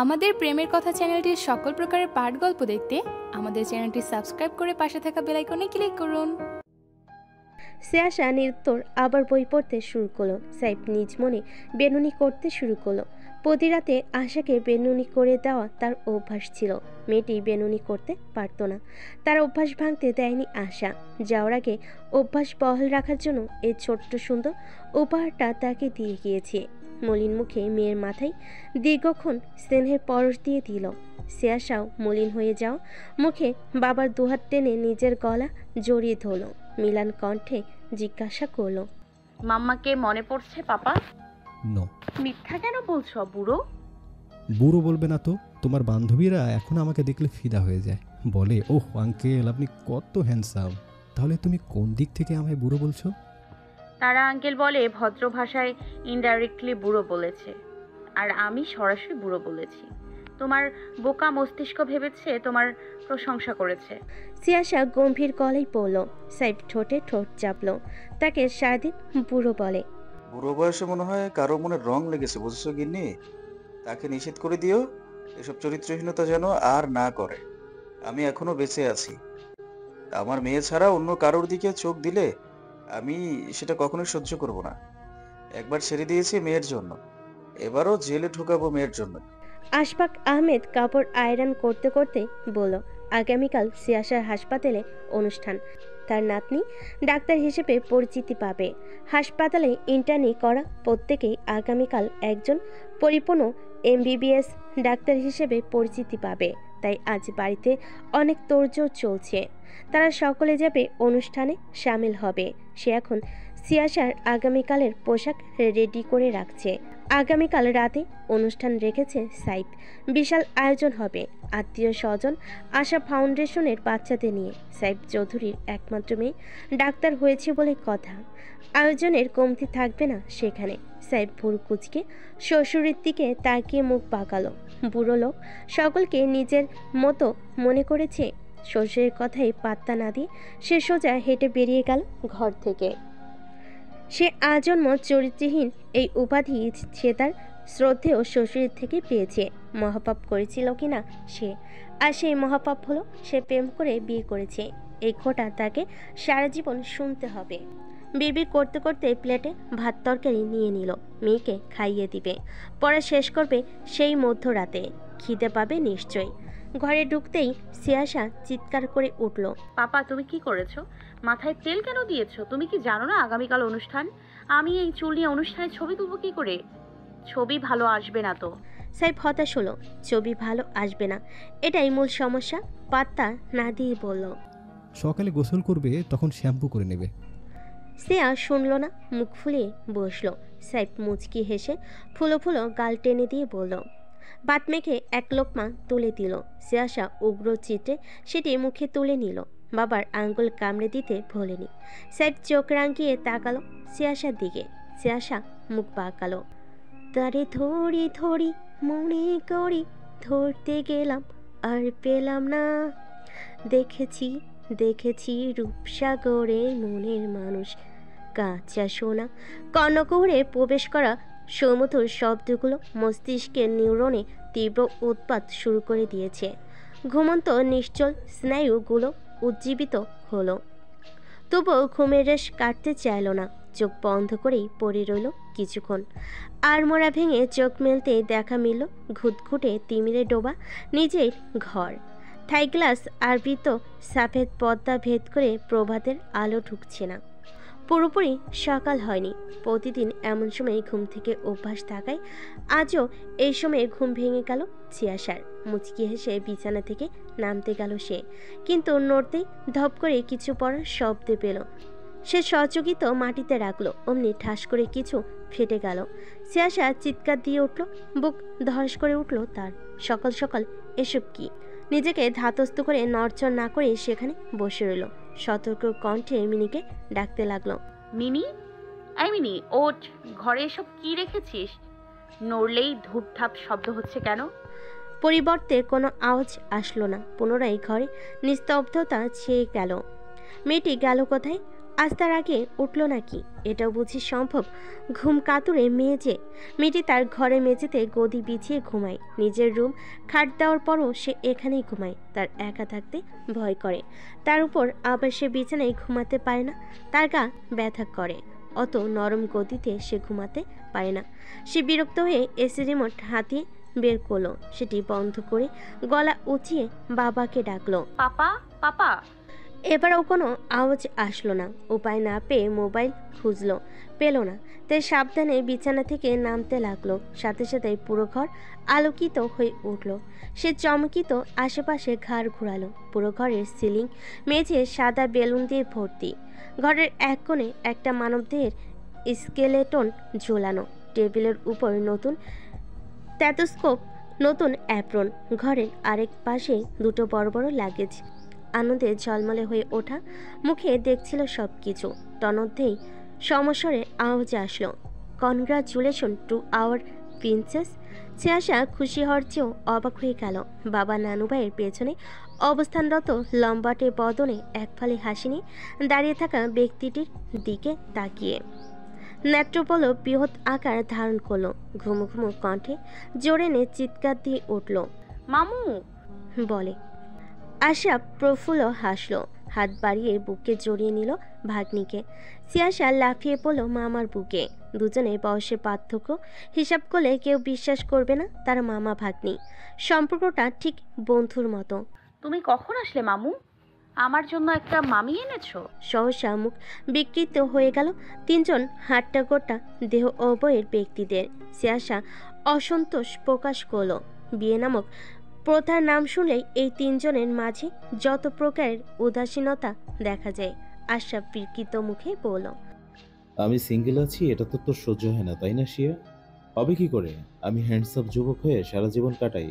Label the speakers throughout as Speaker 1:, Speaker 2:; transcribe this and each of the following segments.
Speaker 1: আমাদের প্রেমের কথা চ্যানেলটির সকল প্রকারের পাঠ গল্প দেখতে আমাদের চ্যানেলটি সাবস্ক্রাইব করে পাশে থাকা বেল আইকনে ক্লিক করুন।
Speaker 2: সিয়াশা নিরুত্তর আবার বই পড়তে শুরু করলো। সাইফ নিজ মনে বেনুনি করতে শুরু করলো। প্রতি রাতে আশাকে বেনুনি করে দেওয়া তার অভ্যাস ছিল। মেয়েটি বেনুনি করতে পারত না, তার অভ্যাস ভাঙতে দেয়নি আশা। যাওয়ার আগে অভ্যাস বহাল রাখার জন্য এই ছোট্ট সুন্দর উপহারটা তাকে দিয়ে গিয়েছে। মলিন মুখে মেয়ের মাথায় দীর্ঘক্ষণ স্নেহের পরশ দিয়ে দিল। সিয়াশাও মলিন হয়ে যাও মুখে বাবার দুহাত টেনে নিজের গলা জড়িয়ে ধরল। মিলান কণ্ঠে জিজ্ঞাসা করলো,
Speaker 3: মাম্মাকে মনে পড়ছে পাপা?
Speaker 4: নো।
Speaker 3: মিথ্যা কেন বলছো বুড়ো?
Speaker 4: বুড়ো বলবে না তো, তোমার বান্ধবীরা এখন আমাকে দেখলে ফিদা হয়ে যায়, বলে ওহ আঙ্কেল আপনি কত হ্যান্ডসাম। তাহলে তুমি কোন দিক থেকে আমায় বুড়ো বলছো?
Speaker 3: তারা আঙ্কেল বলে ভদ্র ভাষায় ইনডাইরেক্টলি বুড়ো বলেছে, আর আমি সরাসরি বুড়ো বলেছি। তোমার বোকা মস্তিষ্ক ভেবেছে তোমার প্রশংসা করেছে।
Speaker 2: সিয়াশা গম্ভীর গলায় পড়ল। সাইফ ঠোঁটে ঠোঁট চাপলো। তাকে সারাদিন বুড়ো বলে।
Speaker 5: বুড়ো বয়সে মনে হয় কারো মনে রং লেগেছে, বুঝছো গিন্নি? তাকে নিষেধ করে দিও এসব চরিত্রহীনতা যেন আর না করে। আমি এখনো বেঁচে আছি। আমার মেয়ে ছাড়া অন্য কারোর দিকে চোখ দিলে আমি সেটা কখনোই সহ্য করব না। একবার ছেড়ে দিয়েছি মেয়ের জন্য, এবারও জেলে ঢুকাবো মেয়ের জন্য।
Speaker 2: আশফাক আহমেদ কাপড় আয়রন করতে করতে বলল, আগামীকাল সিয়াশার হাসপাতালে অনুষ্ঠান। তার নাতনি ডাক্তার হিসেবে পরিচিতি পাবে। হাসপাতালে ইন্টার্নি করা প্রত্যেকেই আগামীকাল একজন পরিপূর্ণ এমবিবিএস ডাক্তার হিসেবে পরিচিতি পাবে। তাই আজ বাড়িতে অনেক তোড়জোড় চলছে। তারা সকলে যাবে অনুষ্ঠানে সামিল হবে। সে এখন সিয়াশার আগামীকালের পোশাক রেডি করে রাখছে। আগামীকাল রাতে অনুষ্ঠান রেখেছে সাইফ। বিশাল আয়োজন হবে। আত্মীয় স্বজন আশা ফাউন্ডেশনের বাচ্চাদের নিয়ে। সাইফ চৌধুরীর একমাত্র মেয়ে ডাক্তার হয়েছে বলে কথা। আয়োজনের কমতি থাকবে না সেখানে। সাইফ ভুরু কুচকে শ্বশুরের দিকে তাকিয়ে মুখ বাঁকালো। বুড়ো লোক সকলকে নিজের মতো মনে করেছে। শ্বশুরের কথাই পাত্তা না দিয়ে সে সোজা হেঁটে বেরিয়ে গেল ঘর থেকে। সে আজন্ম চরিত্রহীন এই উপাধি সে তার শ্রদ্ধেয় শ্বশুরের থেকে পেয়েছে। মহাপাপ করেছিল কিনা সে, আর সেই মহাপাপ হলো সে প্রেম করে বিয়ে করেছে। এই খোঁটা তাকে সারা জীবন শুনতে হবে। বিড়বিড় করতে করতে প্লেটে ভাত তরকারি নিয়ে নিল। মেয়েকে খাইয়ে দিবে, পড়া শেষ করবে সেই মধ্যরাতে। খিদে পাবে নিশ্চয়ই। ঘরে ঢুকতেই সিয়াশা চিৎকার করে উঠল,
Speaker 3: পাপা তুমি কি করেছো? মাথায় তেল কেন দিয়েছো? তুমি কি জানো না আগামীকাল অনুষ্ঠান? আমি এই চুল নিয়ে অনুষ্ঠানে ছবি তুলবো কি করে? ছবি ভালো আসবে না তো।
Speaker 2: সাইফ হতাশ হলো। ছবি ভালো আসবে না, এটাই মূল সমস্যা। পাত্তা না দিয়ে বলল,
Speaker 4: সকালে গোসল করবে তখন শ্যাম্পু করে নেবে।
Speaker 2: সিয়া শুনল না, মুখ ফুলিয়ে বসলো। সাইফ মুচকি হেসে ফুলো ফুলো গাল টেনে দিয়ে বলল, ভাত মেখে এক লোকমা তুলে দিল। সিয়াশা উগ্র চিত্রে সেটি মুখে তুলে নিল। বাবার আঙ্গুল কামড়ে দিতে ভোলেনি। সাইফ চোখ রাঙিয়ে তাকালো সিয়াশার দিকে। সিয়াশা মুখ বাঁকালো। তারে ধরি ধরি মনে করি, ধরতে গেলাম আর পেলাম না। দেখেছি দেখেছি রূপসাগরে মনের মানুষ, কাঁচা সোনা। কর্ণকুহরে প্রবেশ করা সমুদ্র শব্দগুলো মস্তিষ্কের নিউরনে তীব্র উৎপাত শুরু করে দিয়েছে। ঘুমন্ত নিশ্চল স্নায়ুগুলো উজ্জীবিত হলো। তবুও ঘুমের রেশ কাটতে চাইল না। চোখ বন্ধ করেই পড়ে রইল কিছুক্ষণ। আড়মোড়া ভেঙে চোখ মেলতে দেখা মিলল ঘুটঘুটে তিমিরে ডোবা নিজের ঘর। থাই গ্লাস আবৃত সাফেদ পর্দা ভেদ করে প্রভাতের আলো ঢুকছে না। পুরোপুরি সকাল হয়নি। প্রতিদিন এমন সময় ঘুম থেকে অভ্যাস থাকায় আজও এই সময়ে ঘুম ভেঙে গেল সিয়াশার। মুচকি হেসে বিছানা থেকে নামতে গেল সে, কিন্তু নড়তেই ধপ করে কিছু পড়ার শব্দ পেল। সে সচকিত মাটিতে রাখলো। অমনি ঠাস করে কিছু ফেটে গেল। সিয়াশা চিৎকার দিয়ে উঠল। বুক ধস করে উঠল তার। সকাল সকাল এসব কি? নিজেকে ধাতস্থ করে নড়চড় না করে সেখানে বসে রইল। সতর্ক কণ্ঠে মিনিকে ডাকতে লাগলো,
Speaker 3: মিনি, এই মিনি ওঠ, ঘরে এসব কি রেখেছিস? নড়লেই ধূপধাপ শব্দ হচ্ছে কেন?
Speaker 2: পরিবর্তে কোনো আওয়াজ আসলো না। পুনরায় ঘরে নিস্তব্ধতা ছেয়ে গেল। মেয়েটি গেল কোথায়? আজ তার আগে উঠল নাকি? এটাও বুঝি সম্ভব? ঘুম কাতুরে মেয়েটি তার ঘরে মেঝেতে গদি বিছিয়ে ঘুমায়। নিজের রুম খাট দেওয়ার পরও সে এখানেই ঘুমায়। তার একা থাকতে ভয় করে। তার উপর আবার সে বিছানায় ঘুমাতে পারে না, তার গা ব্যথা করে। অত নরম গদিতে সে ঘুমাতে পারে না। সে বিরক্ত হয়ে এসি রিমোট হাতিয়ে বের করলো। সেটি বন্ধ করে গলা উঁচিয়ে বাবাকে ডাকলো।
Speaker 3: পাপা, পাপা।
Speaker 2: এবারও কোনো আওয়াজ আসলো না। উপায় না পেয়ে মোবাইল খুঁজলো, পেল না। তাই সাবধানে বিছানা থেকে নামতে লাগলো। সাথে সাথে পুরো ঘর আলোকিত হয়ে উঠল। সে চমকিত আশেপাশে ঘাড় ঘোরালো। পুরো ঘরের সিলিং মেঝে সাদা বেলুন দিয়ে ভর্তি। ঘরের এক কোণে একটা মানবদেহের স্কেলেটন ঝোলানো। টেবিলের উপর নতুন স্টেথোস্কোপ, নতুন অ্যাপ্রন। ঘরের আরেক পাশে দুটো বড় বড় লাগেজ। আনন্দে ঝলমলে হয়ে ওঠা মুখে দেখছিল সব কিছু। তন্মধ্যেই সমস্বরে আওয়াজ আসলো, কনগ্রাচুলেশন টু আওয়ার প্রিন্সেস। সিয়াসা খুশি হওয়ার চেয়েও অবাক হয়ে গেল। বাবা নানুভাইয়ের পেছনে অবস্থানরত লম্বাটে বদনে এক ফালি হাসি নিয়ে দাঁড়িয়ে থাকা ব্যক্তিটির দিকে তাকিয়ে নেত্রপলক বৃহৎ আকার ধারণ করলো। ঘুমু ঘুমু কণ্ঠে জোরে নে চিৎকার দিয়ে উঠল,
Speaker 3: মামু।
Speaker 2: বলে। আশরাফ প্রফুল্ল হাসল, হাত বাড়িয়ে বুকে জড়িয়ে নিল ভাগ্নিকে। সিয়াসা লাফিয়ে পড়ল মামার বুকে। দুজনে বয়সের পার্থক্য হিসাব করলে কেউ বিশ্বাস করবে না তার মামা ভাগ্নি। সম্পর্কটা ঠিক বন্ধুর মতো।
Speaker 3: তুমি কখন আসলে মামু? আমার জন্য একটা মামি এনেছো?
Speaker 2: সহসা মুখ বিকৃত হয়ে গেল তিনজন হাট্টা গোটা দেহ অবয়ের ব্যক্তিদের। সিয়াসা অসন্তোষ প্রকাশ করল। বিয়ে নামক প্রথার নাম শুনলেই এই তিনজনের মাঝে যত প্রকারের উদাসীনতা দেখা যায়। আশরাফ বিকৃত মুখে বলল,
Speaker 6: আমি সিঙ্গেল আছি, এটা তো তোর সহ্য হয় না তাই না শিয়া? হবে কি করে? আমি হ্যান্ডসাম যুবক হয়ে সারা জীবন কাটাই,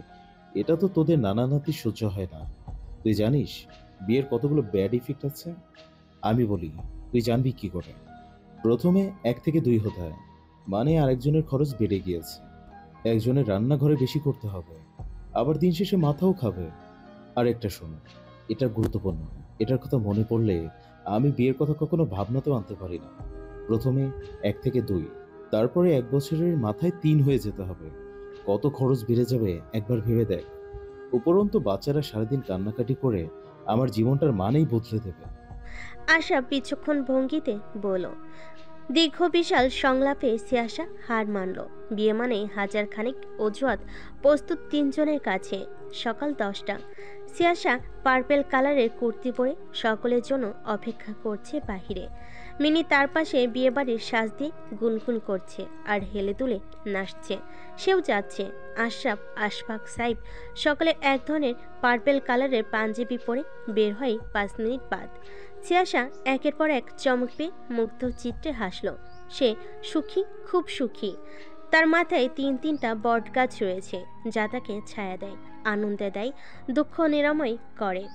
Speaker 6: এটা তো তোদের নানা নাতি সহ্য হয় না। তুই জানিস বিয়ের কতগুলো ব্যাড ইফেক্ট আছে? আমি বলি, তুই জানবি কি করে? প্রথমে 1 থেকে 2 হতে হয়, মানে আরেকজনের খরচ বেড়ে গিয়েছে। একজনের রান্নাঘরে বেশি করতে হবে, আবার দিন শেষে মাথাও খাবে। আর একটা শোনো, এটা গুরুত্বপূর্ণ, এটার কথা মনে পড়লে আমি বিয়ের কথা কখনো ভাবনাতেও আনতে পারি না। প্রথমে 1 থেকে 2, তারপরে 1 বছরের মাথায় 3 হয়ে যেতে হবে। কত খরচ বেড়ে যাবে একবার ভেবে দেখ। উপরন্তু বাচ্চারা সারাদিন কান্নাকাটি করে আমার জীবনটার মানেই বদলে দেবে।
Speaker 2: আশরাফ বিচক্ষণ ভঙ্গিতে বলল। দীর্ঘ বিশাল সংলাপে সিয়াসা হার মানল। বিয়ে মানে হাজার খানিক অজুহাত প্রস্তুত তিনজনের কাছে। সকাল 10টা। সিয়াসা পার্পেল কালারের কুর্তি পরে সকলের জন্য অপেক্ষা করছে বাহিরে। মিনি তার পাশে বিয়েবাড়ির সাজ দিয়ে গুনগুন করছে আর হেলে দুলে নাচছে। সেও যাচ্ছে। আশরাফ, আশফাক, সাইব সকলে এক ধরনের পার্পেল কালারের পাঞ্জাবি পরে বের হয় 5 মিনিট বাদ। সিয়াসা একের পর এক চমক পেয়ে মুগ্ধ চিত্রে হাসল। সে সুখী, খুব সুখী। তার মাথায় 3টা বট গাছ রয়েছে যা তাকে ছায়া দেয়, আনন্দে দেয়, দুঃখ নিরাময় করে।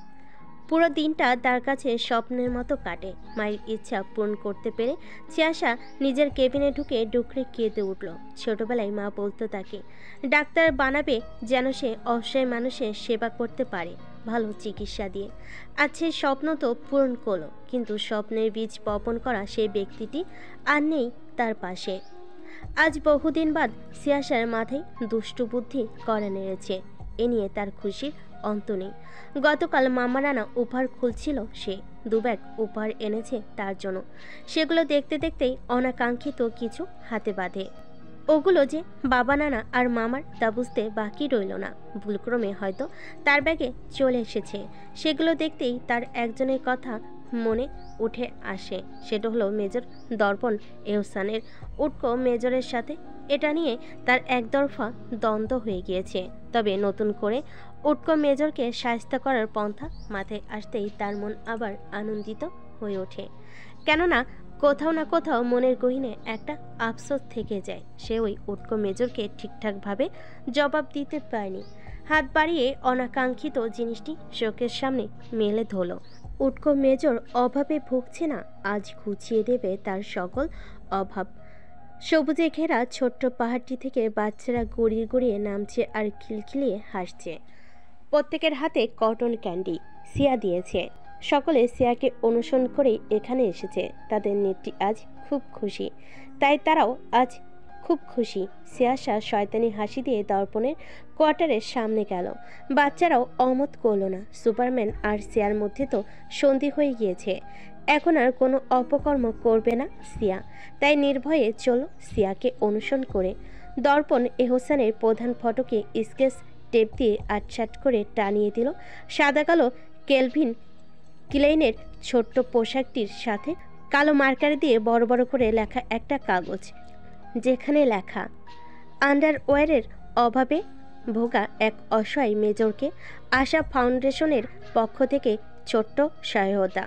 Speaker 2: পুরো দিনটা তার কাছে স্বপ্নের মতো কাটে। মায়ের ইচ্ছা পূরণ করতে পেরে সিয়াসা নিজের কেবিনে ঢুকে ডুকরে কেঁদে উঠল। ছোটবেলায় মা বলতো তাকে ডাক্তার বানাবে যেন সে অসহায় মানুষের সেবা করতে পারে ভালো চিকিৎসা দিয়ে। আজ সেই স্বপ্ন তো পূরণ করলো, কিন্তু স্বপ্নের বীজ বপন করা সেই ব্যক্তিটি আর নেই তার পাশে। আজ বহুদিন বাদ সিয়াসার মাথায় দুষ্টু বুদ্ধি করে নেড়েছে। এ নিয়ে তার খুশির অন্ত নেই। গতকাল মামা নানা উপহার খুলছিল। সে 2 ব্যাগ উপহার এনেছে তার জন্য। সেগুলো দেখতে দেখতেই অনাকাঙ্ক্ষিত কিছু হাতে বাঁধে। ওগুলো যে বাবা নানা আর মামার তা বুঝতে বাকি রইল না। ভুলক্রমে হয়তো তার ব্যাগে চলে এসেছে। সেগুলো দেখতেই তার একজনের কথা মনে উঠে আসে। সেটা হলো মেজর দর্পণ এহসানের। উটকো মেজরের সাথে এটা নিয়ে তার একদরফা দ্বন্দ্ব হয়ে গিয়েছে। তবে নতুন করে উটকো মেজরকে শায়েস্ত করার পন্থা মাথায় আসতেই তার মন আবার আনন্দিত হয়ে ওঠে। কেননা কোথাও না কোথাও মনের গহীনে একটা আফসোস থেকে যায়। সে ওই উটকো মেজরকে ঠিকঠাকভাবে জবাব দিতে পারেনি। হাত বাড়িয়ে অনাকাঙ্ক্ষিত জিনিসটি চোখের সামনে মেলে ধরল। উটকো মেজর অভাবে ভুগছে না, আজ ঘুচিয়ে দেবে তার সকল অভাব। সবুজে ঘেরা ছোট্ট পাহাড়টি থেকে বাচ্চারা গড়িয়ে গড়িয়ে নামছে আর খিলখিলিয়ে হাসছে। প্রত্যেকের হাতে কটন ক্যান্ডি। সিয়া দিয়েছে। সকলে সিয়াকে অনুসরণ করে এখানে এসেছে। তাদের নেত্রী আজ খুব খুশি, তাই তারাও আজ খুব খুশি। সিয়াশা শয়তানি হাসি দিয়ে দর্পণের কোয়ার্টারের সামনে গেল। বাচ্চারাও অমত করল না। সুপারম্যান আর সিয়ার মধ্যে তো সন্ধি হয়ে গিয়েছে, এখন আর কোনো অপকর্ম করবে না সিয়া। তাই নির্ভয়ে চলো সিয়াকে অনুসরণ করে। দর্পণ এহসানের প্রধান ফটোকে স্কেচ টেপ দিয়ে আটসাট করে টানিয়ে দিল। সাদা কালো কেলভিন ক্লেইনের ছোট্ট পোশাকটির সাথে কালো মার্কার দিয়ে বড় বড় করে লেখা একটা কাগজ, যেখানে লেখা আন্ডারওয়্যারের অভাবে ভোগা এক অসহায় মেজরকে আশা ফাউন্ডেশনের পক্ষ থেকে ছোট্ট সহায়তা।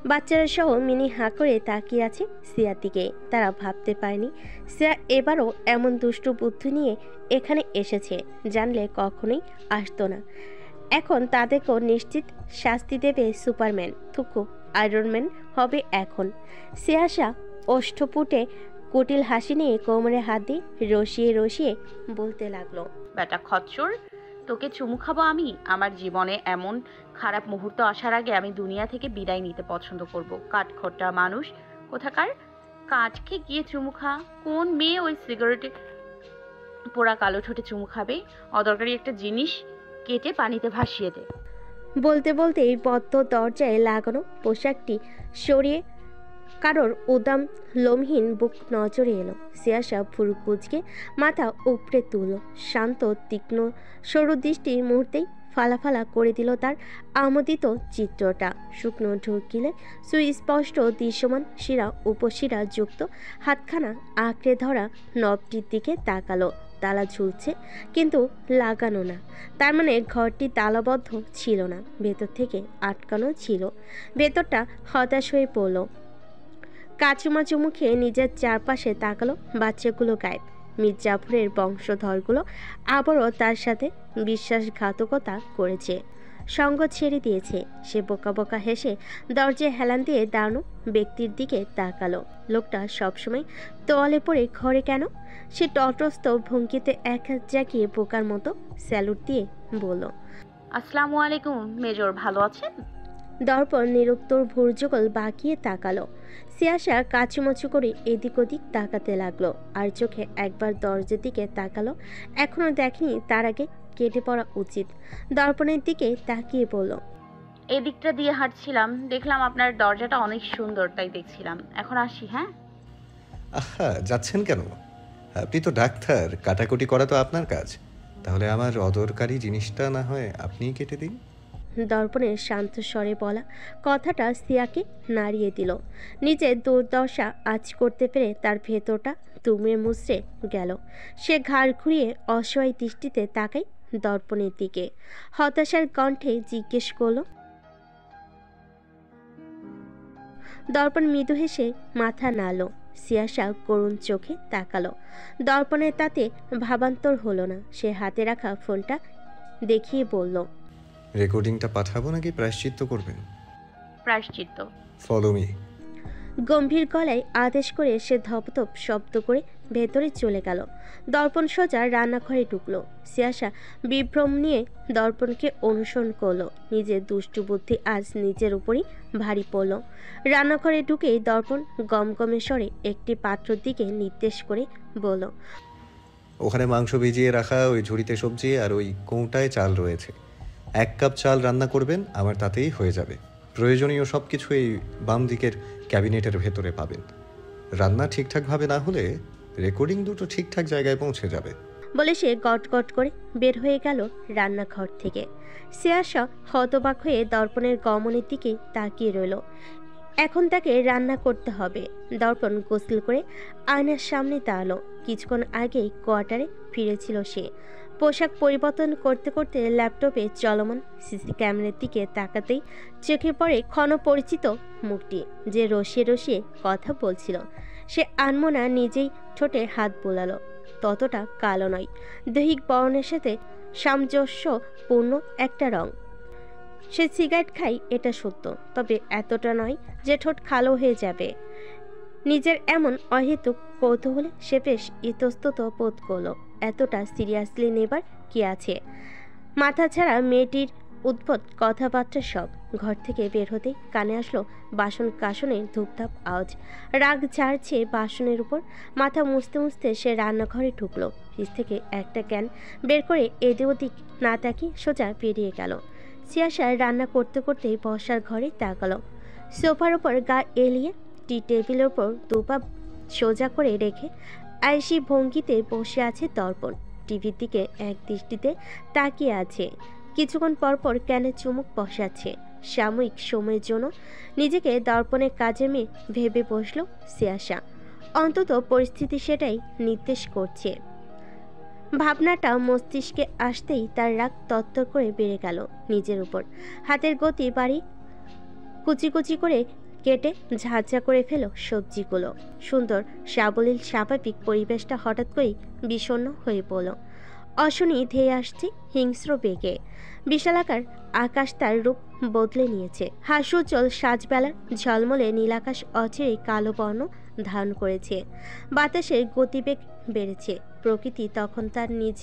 Speaker 2: বাচ্চারা সহ মিনি হাঁ করে তাকিয়ে আছে সিয়ার দিকে। তারা ভাবতে পারেনি সিয়া এবারও এমন দুষ্টু বুদ্ধি নিয়ে এখানে এসেছে, জানলে কখনোই আসতো না। এখন তাদেরকেও নিশ্চিত শাস্তি দেবে সুপারম্যান, থুকু আয়রনম্যান হবে এখন। সিয়াশা ওষ্ঠপুটে কুটিল হাসি নিয়ে কোমরে হাত দিয়ে রসিয়ে রসিয়ে বলতে লাগলো,
Speaker 3: বেটা খচ্চর, তোকে চুমু খাবো আমি? আমার জীবনে এমন খারাপ মুহূর্ত আসার আগে আমি দুনিয়া থেকে বিদায় নিতে পছন্দ করব। কাঠখোট্টা মানুষ কোথাকার, কাঠকে গিয়ে চুমু খা। কোন মেয়ে ওই সিগারেটে পোড়া কালো ঠোঁটে চুমু খাবে? অদরকারি একটা জিনিস কেটে পানিতে ভাসিয়ে দে।
Speaker 2: বলতে বলতেই বদ্ধ দরজায় লাগানো পোশাকটি সরিয়ে কারোর উদাম লোমহীন বুক নজরে এলো। সিয়াশা ভুরু কুঁচকে মাথা উপড়ে তুলল। শান্ত তীক্ষ্ণ সরু দৃষ্টি মুহূর্তেই ফালাফালা করে দিল তার আমোদিত চিত্রটা। শুকনো ঢুকিলে সুস্পষ্ট দৃশ্যমান শিরা উপশিরা যুক্ত হাতখানা আঁকড়ে ধরা নবটির দিকে তাকালো। তালা ঝুলছে কিন্তু লাগানো না, তার মানে ঘরটি তালাবদ্ধ ছিল না, ভেতর থেকে আটকানো ছিল। ভেতরটা হতাশ হয়ে পড়ল। কাচুমাচু মুখে নিজের চারপাশে তাকালো। বাচ্চাগুলো গায়েব। মির্জাফরের বংশধরগুলো আবারও তার সাথে বিশ্বাসঘাতকতা করেছে, সঙ্গ ছেড়ে দিয়েছে। সে বোকা বোকা হেসে দরজায় হেলান দিয়ে দাঁড়ানো ব্যক্তির দিকে তাকালো। লোকটা সবসময় তোয়ালে পড়ে ঘরে কেন? সে তটস্থ ভঙ্গিতে এক হাত জাগিয়ে বোকার মতো স্যালুট দিয়ে বলল,
Speaker 3: আসসালামু আলাইকুম মেজর, ভালো আছেন?
Speaker 2: দর্পণ নিরুত্তর ভুরযুগল বাঁকিয়ে তাকালো। সিয়াশা কাচুমাচু করে এদিক ওদিক তাকাতে লাগলো, আর চোখে একবার দরজার দিকে তাকালো। এখনো দেখেনি, তার আগে কেটে পড়া উচিত। দর্পণের দিকে তাকিয়ে বলল,
Speaker 3: এই দিকটা দিয়ে হাঁটছিলাম, দেখলাম আপনার দরজাটা অনেক সুন্দর, তাই দেখছিলাম। এখন আসি, হ্যাঁ?
Speaker 7: আহা, যাচ্ছেন কেন? আপনি তো ডাক্তার, কাটাকুটি করা তো আপনার কাজ। তাহলে আমার অদরকারি জিনিসটা না হয় আপনিই কেটে দিন।
Speaker 2: দর্পণের শান্ত স্বরে বলা কথাটা সিয়াকে নাড়িয়ে দিল। নিজের দুর্দশা আজ করতে পেরে তার ভেতরটা তুমড়ে মুচড়ে গেল। সে ঘাড় ঘুরিয়ে অসহায় দৃষ্টিতে তাকায় দর্পণের দিকে। হতাশার কণ্ঠে জিজ্ঞেস করল। দর্পণ মৃদু হেসে মাথা নাড়ল। সিয়াশা করুণ চোখে তাকালো। দর্পণের তাতে ভাবান্তর হলো না। সে হাতে রাখা ফোনটা দেখিয়ে বলল,
Speaker 7: রেকর্ডিংটা পাঠাবো নাকি প্রায়শ্চিত্ত করবেন?
Speaker 3: প্রায়শ্চিত্ত।
Speaker 7: Follow me.
Speaker 2: গম্ভীর গলায় আদেশ করে সে ধপধপ শব্দ করে ভেতরে চলে গেল। দর্পণ সোজা রান্নাঘরে ঢুকলো। সিয়াশা বিভ্রম নিয়ে দর্পণকে অনুসরণ করলো। নিজের দুষ্টু বুদ্ধি আজ নিজের উপরই ভারী পড়ল। রান্নাঘরে ঢুকেই দর্পণ গমগমে স্বরে একটি পাত্রর দিকে নির্দেশ করে বলল,
Speaker 7: ওখানে মাংস ভিজিয়ে রাখা ওই ঝুড়িতে সবজি আর ওই কৌটায় চাল রয়েছে। 1 কাপ চাল রান্না করবেন, আমার তাতেই হয়ে যাবে। প্রয়োজনীয় সব কিছু এই বাম দিকের ক্যাবিনেটের ভেতরে পাবেন। রান্না ঠিকঠাকভাবে না হলে রেকর্ডিং দুটো ঠিকঠাক জায়গায় পৌঁছে যাবে।
Speaker 2: বলে সে গট গট করে বের হয়ে গেল রান্নাঘর থেকে। সিয়াশা হতবাক হয়ে দর্পণের গমনের দিকে তাকিয়ে রইল। এখন তাকে রান্না করতে হবে। দর্পণ গোসল করে আয়নার সামনে দাঁড়ালো। কিছুক্ষণ আগেই কোয়ার্টারে ফিরেছিল সে। পোশাক পরিবর্তন করতে করতে ল্যাপটপে চলমান সিসি ক্যামেরার দিকে তাকাতেই চোখে পড়ে ক্ষণ পরিচিত মুখটি, যে রসিয়ে রসিয়ে কথা বলছিল। সে আনমনা নিজেই ঠোঁটে হাত বোলালো। ততটা কালো নয়, দৈহিক বর্ণের সাথে সামঞ্জস্যপূর্ণ একটা রং। সে সিগারেট খায়, এটা সত্য, তবে এতটা নয় যে ঠোঁট কালো হয়ে যাবে। নিজের এমন অহেতুক কৌতূহলে সে বেশ ইতস্তত বোধ করলো। এতটা সিরিয়াসলি নেবার কি আছে? মাথা ছাড়া মেয়েটির উদ্ভট কথাবার্তা সব। ঘর থেকে বের হতেই কানে আসলো বাসন কাসনের ধূপধাপ আওয়াজ। রাগ ঝাড়ছে বাসনের উপর। মাথা মুছতে মুছতে সে রান্নাঘরে ঢুকলো। ফ্রিজ থেকে একটা ক্যান বের করে এদিক ওদিক না তাকিয়ে সোজা বেরিয়ে গেল। সিয়াশা রান্না করতে করতেই বসার ঘরে তাকালো। সোফার ওপর গা এলিয়ে টি টেবিলের ওপর দুপা সোজা করে রেখে আয়েশি ভঙ্গিতে বসে আছে দর্পণ। টিভির দিকে এক দৃষ্টিতে তাকিয়ে আছে। কিছুক্ষণ পরপর ক্যানে চুমুক বসাচ্ছে। সাময়িক সময়ের জন্য নিজেকে দর্পণের কাজে মেয়ে ভেবে বসল সিয়াশা। অন্তত পরিস্থিতি সেটাই নির্দেশ করছে। ভাবনাটা মস্তিষ্কে আসতেই তার রাগ তত্তর করে বেড়ে গেল নিজের উপর। হাতের গতি বাড়ি কুচি কুচি করে কেটে ঝাঁঝা করে ফেল সবজিগুলো। সুন্দর সাবলীল স্বাভাবিক পরিবেশটা হঠাৎ করেই বিষণ্ণ হয়ে পড়ল। অশনি ধেয়ে আসছে হিংস্র বেগে। বিশালাকার আকাশ তার রূপ বদলে নিয়েছে। হাস্যোজ্জ্বল সাজবেলার ঝলমলে নীলাকাশ অচিরেই কালো বর্ণ ধারণ করেছে। বাতাসের গতিবেগ বেড়েছে। প্রকৃতি তখন তার নিজ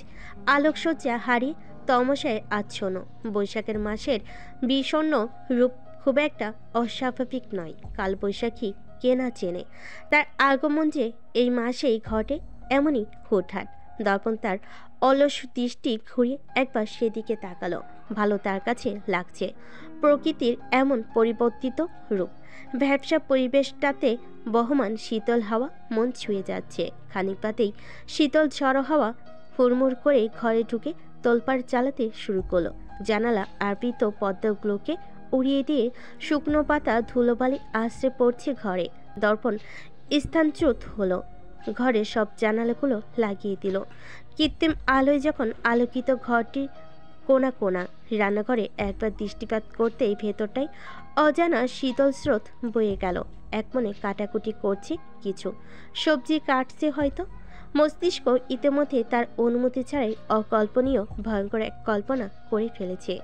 Speaker 2: আলোকসজ্জা হারিয়ে তমসায় আচ্ছন্ন। বৈশাখের মাসের বিষণ্ণ রূপ খুব একটা অস্বাভাবিক নয়। কালবৈশাখী কে না চেনে। তার আগমন যে এই মাসেই ঘটে এমনই হুটহাট। দর্পণ তার অলস দৃষ্টি ঘুরিয়ে একবার সেদিকে তাকালো। ভালো তার কাছে লাগছে প্রকৃতির এমন পরিবর্তিত রূপ। ভ্যাবসা পরিবেশটাতে বহমান শীতল হাওয়া মন ছুঁয়ে যাচ্ছে। খানিক বাদেই শীতল ঝড়ো হাওয়া হুড়মুড় করে ঘরে ঢুকে তোলপাড় চালাতে শুরু করলো। জানালা আবৃত পর্দাগুলোকে উড়িয়ে দিয়ে শুকনো পাতা ধুলোবালি আশ্রে পড়ছে ঘরে। দর্পণ স্থানচ্যুত হলো। ঘরে সব জানালাগুলো লাগিয়ে দিল। কৃত্রিম আলোয় যখন আলোকিত ঘরটির কোনা কোনা। রান্নাঘরে একবার দৃষ্টিপাত করতেই ভেতরটাই অজানা শীতল স্রোত বয়ে গেল। এক মনে কাটাকুটি করছে কিছু, সবজি কাটছে হয়তো। মস্তিষ্ক ইতিমধ্যে তার অনুমতি ছাড়াই অকল্পনীয় ভয়ঙ্কর এক কল্পনা করে ফেলেছে।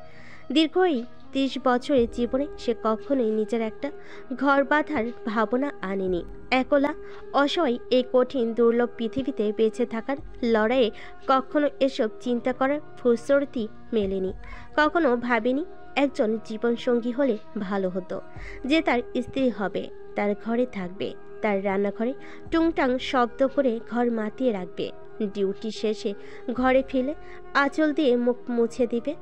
Speaker 2: দীর্ঘ এই 30 বছরের জীবনে সে কখনোই নিজের একটা ঘর বাঁধার ভাবনা আনেনি। একলা অসহায় এই কঠিন দুর্লভ পৃথিবীতে বেঁচে থাকার লড়াইয়ে কখনো এসব চিন্তা করার ফুসরতি মেলেনি। কখনো ভাবেনি একজন জীবনসঙ্গী হলে ভালো হতো, যে তার স্ত্রী হবে, তার ঘরে থাকবে, তার রান্নাঘরে টুংটাং শব্দ করে ঘর মাতিয়ে রাখবে, ডিউটি শেষে ঘরে ফিরে আঁচল দিয়ে মুখ মুছে দিবে,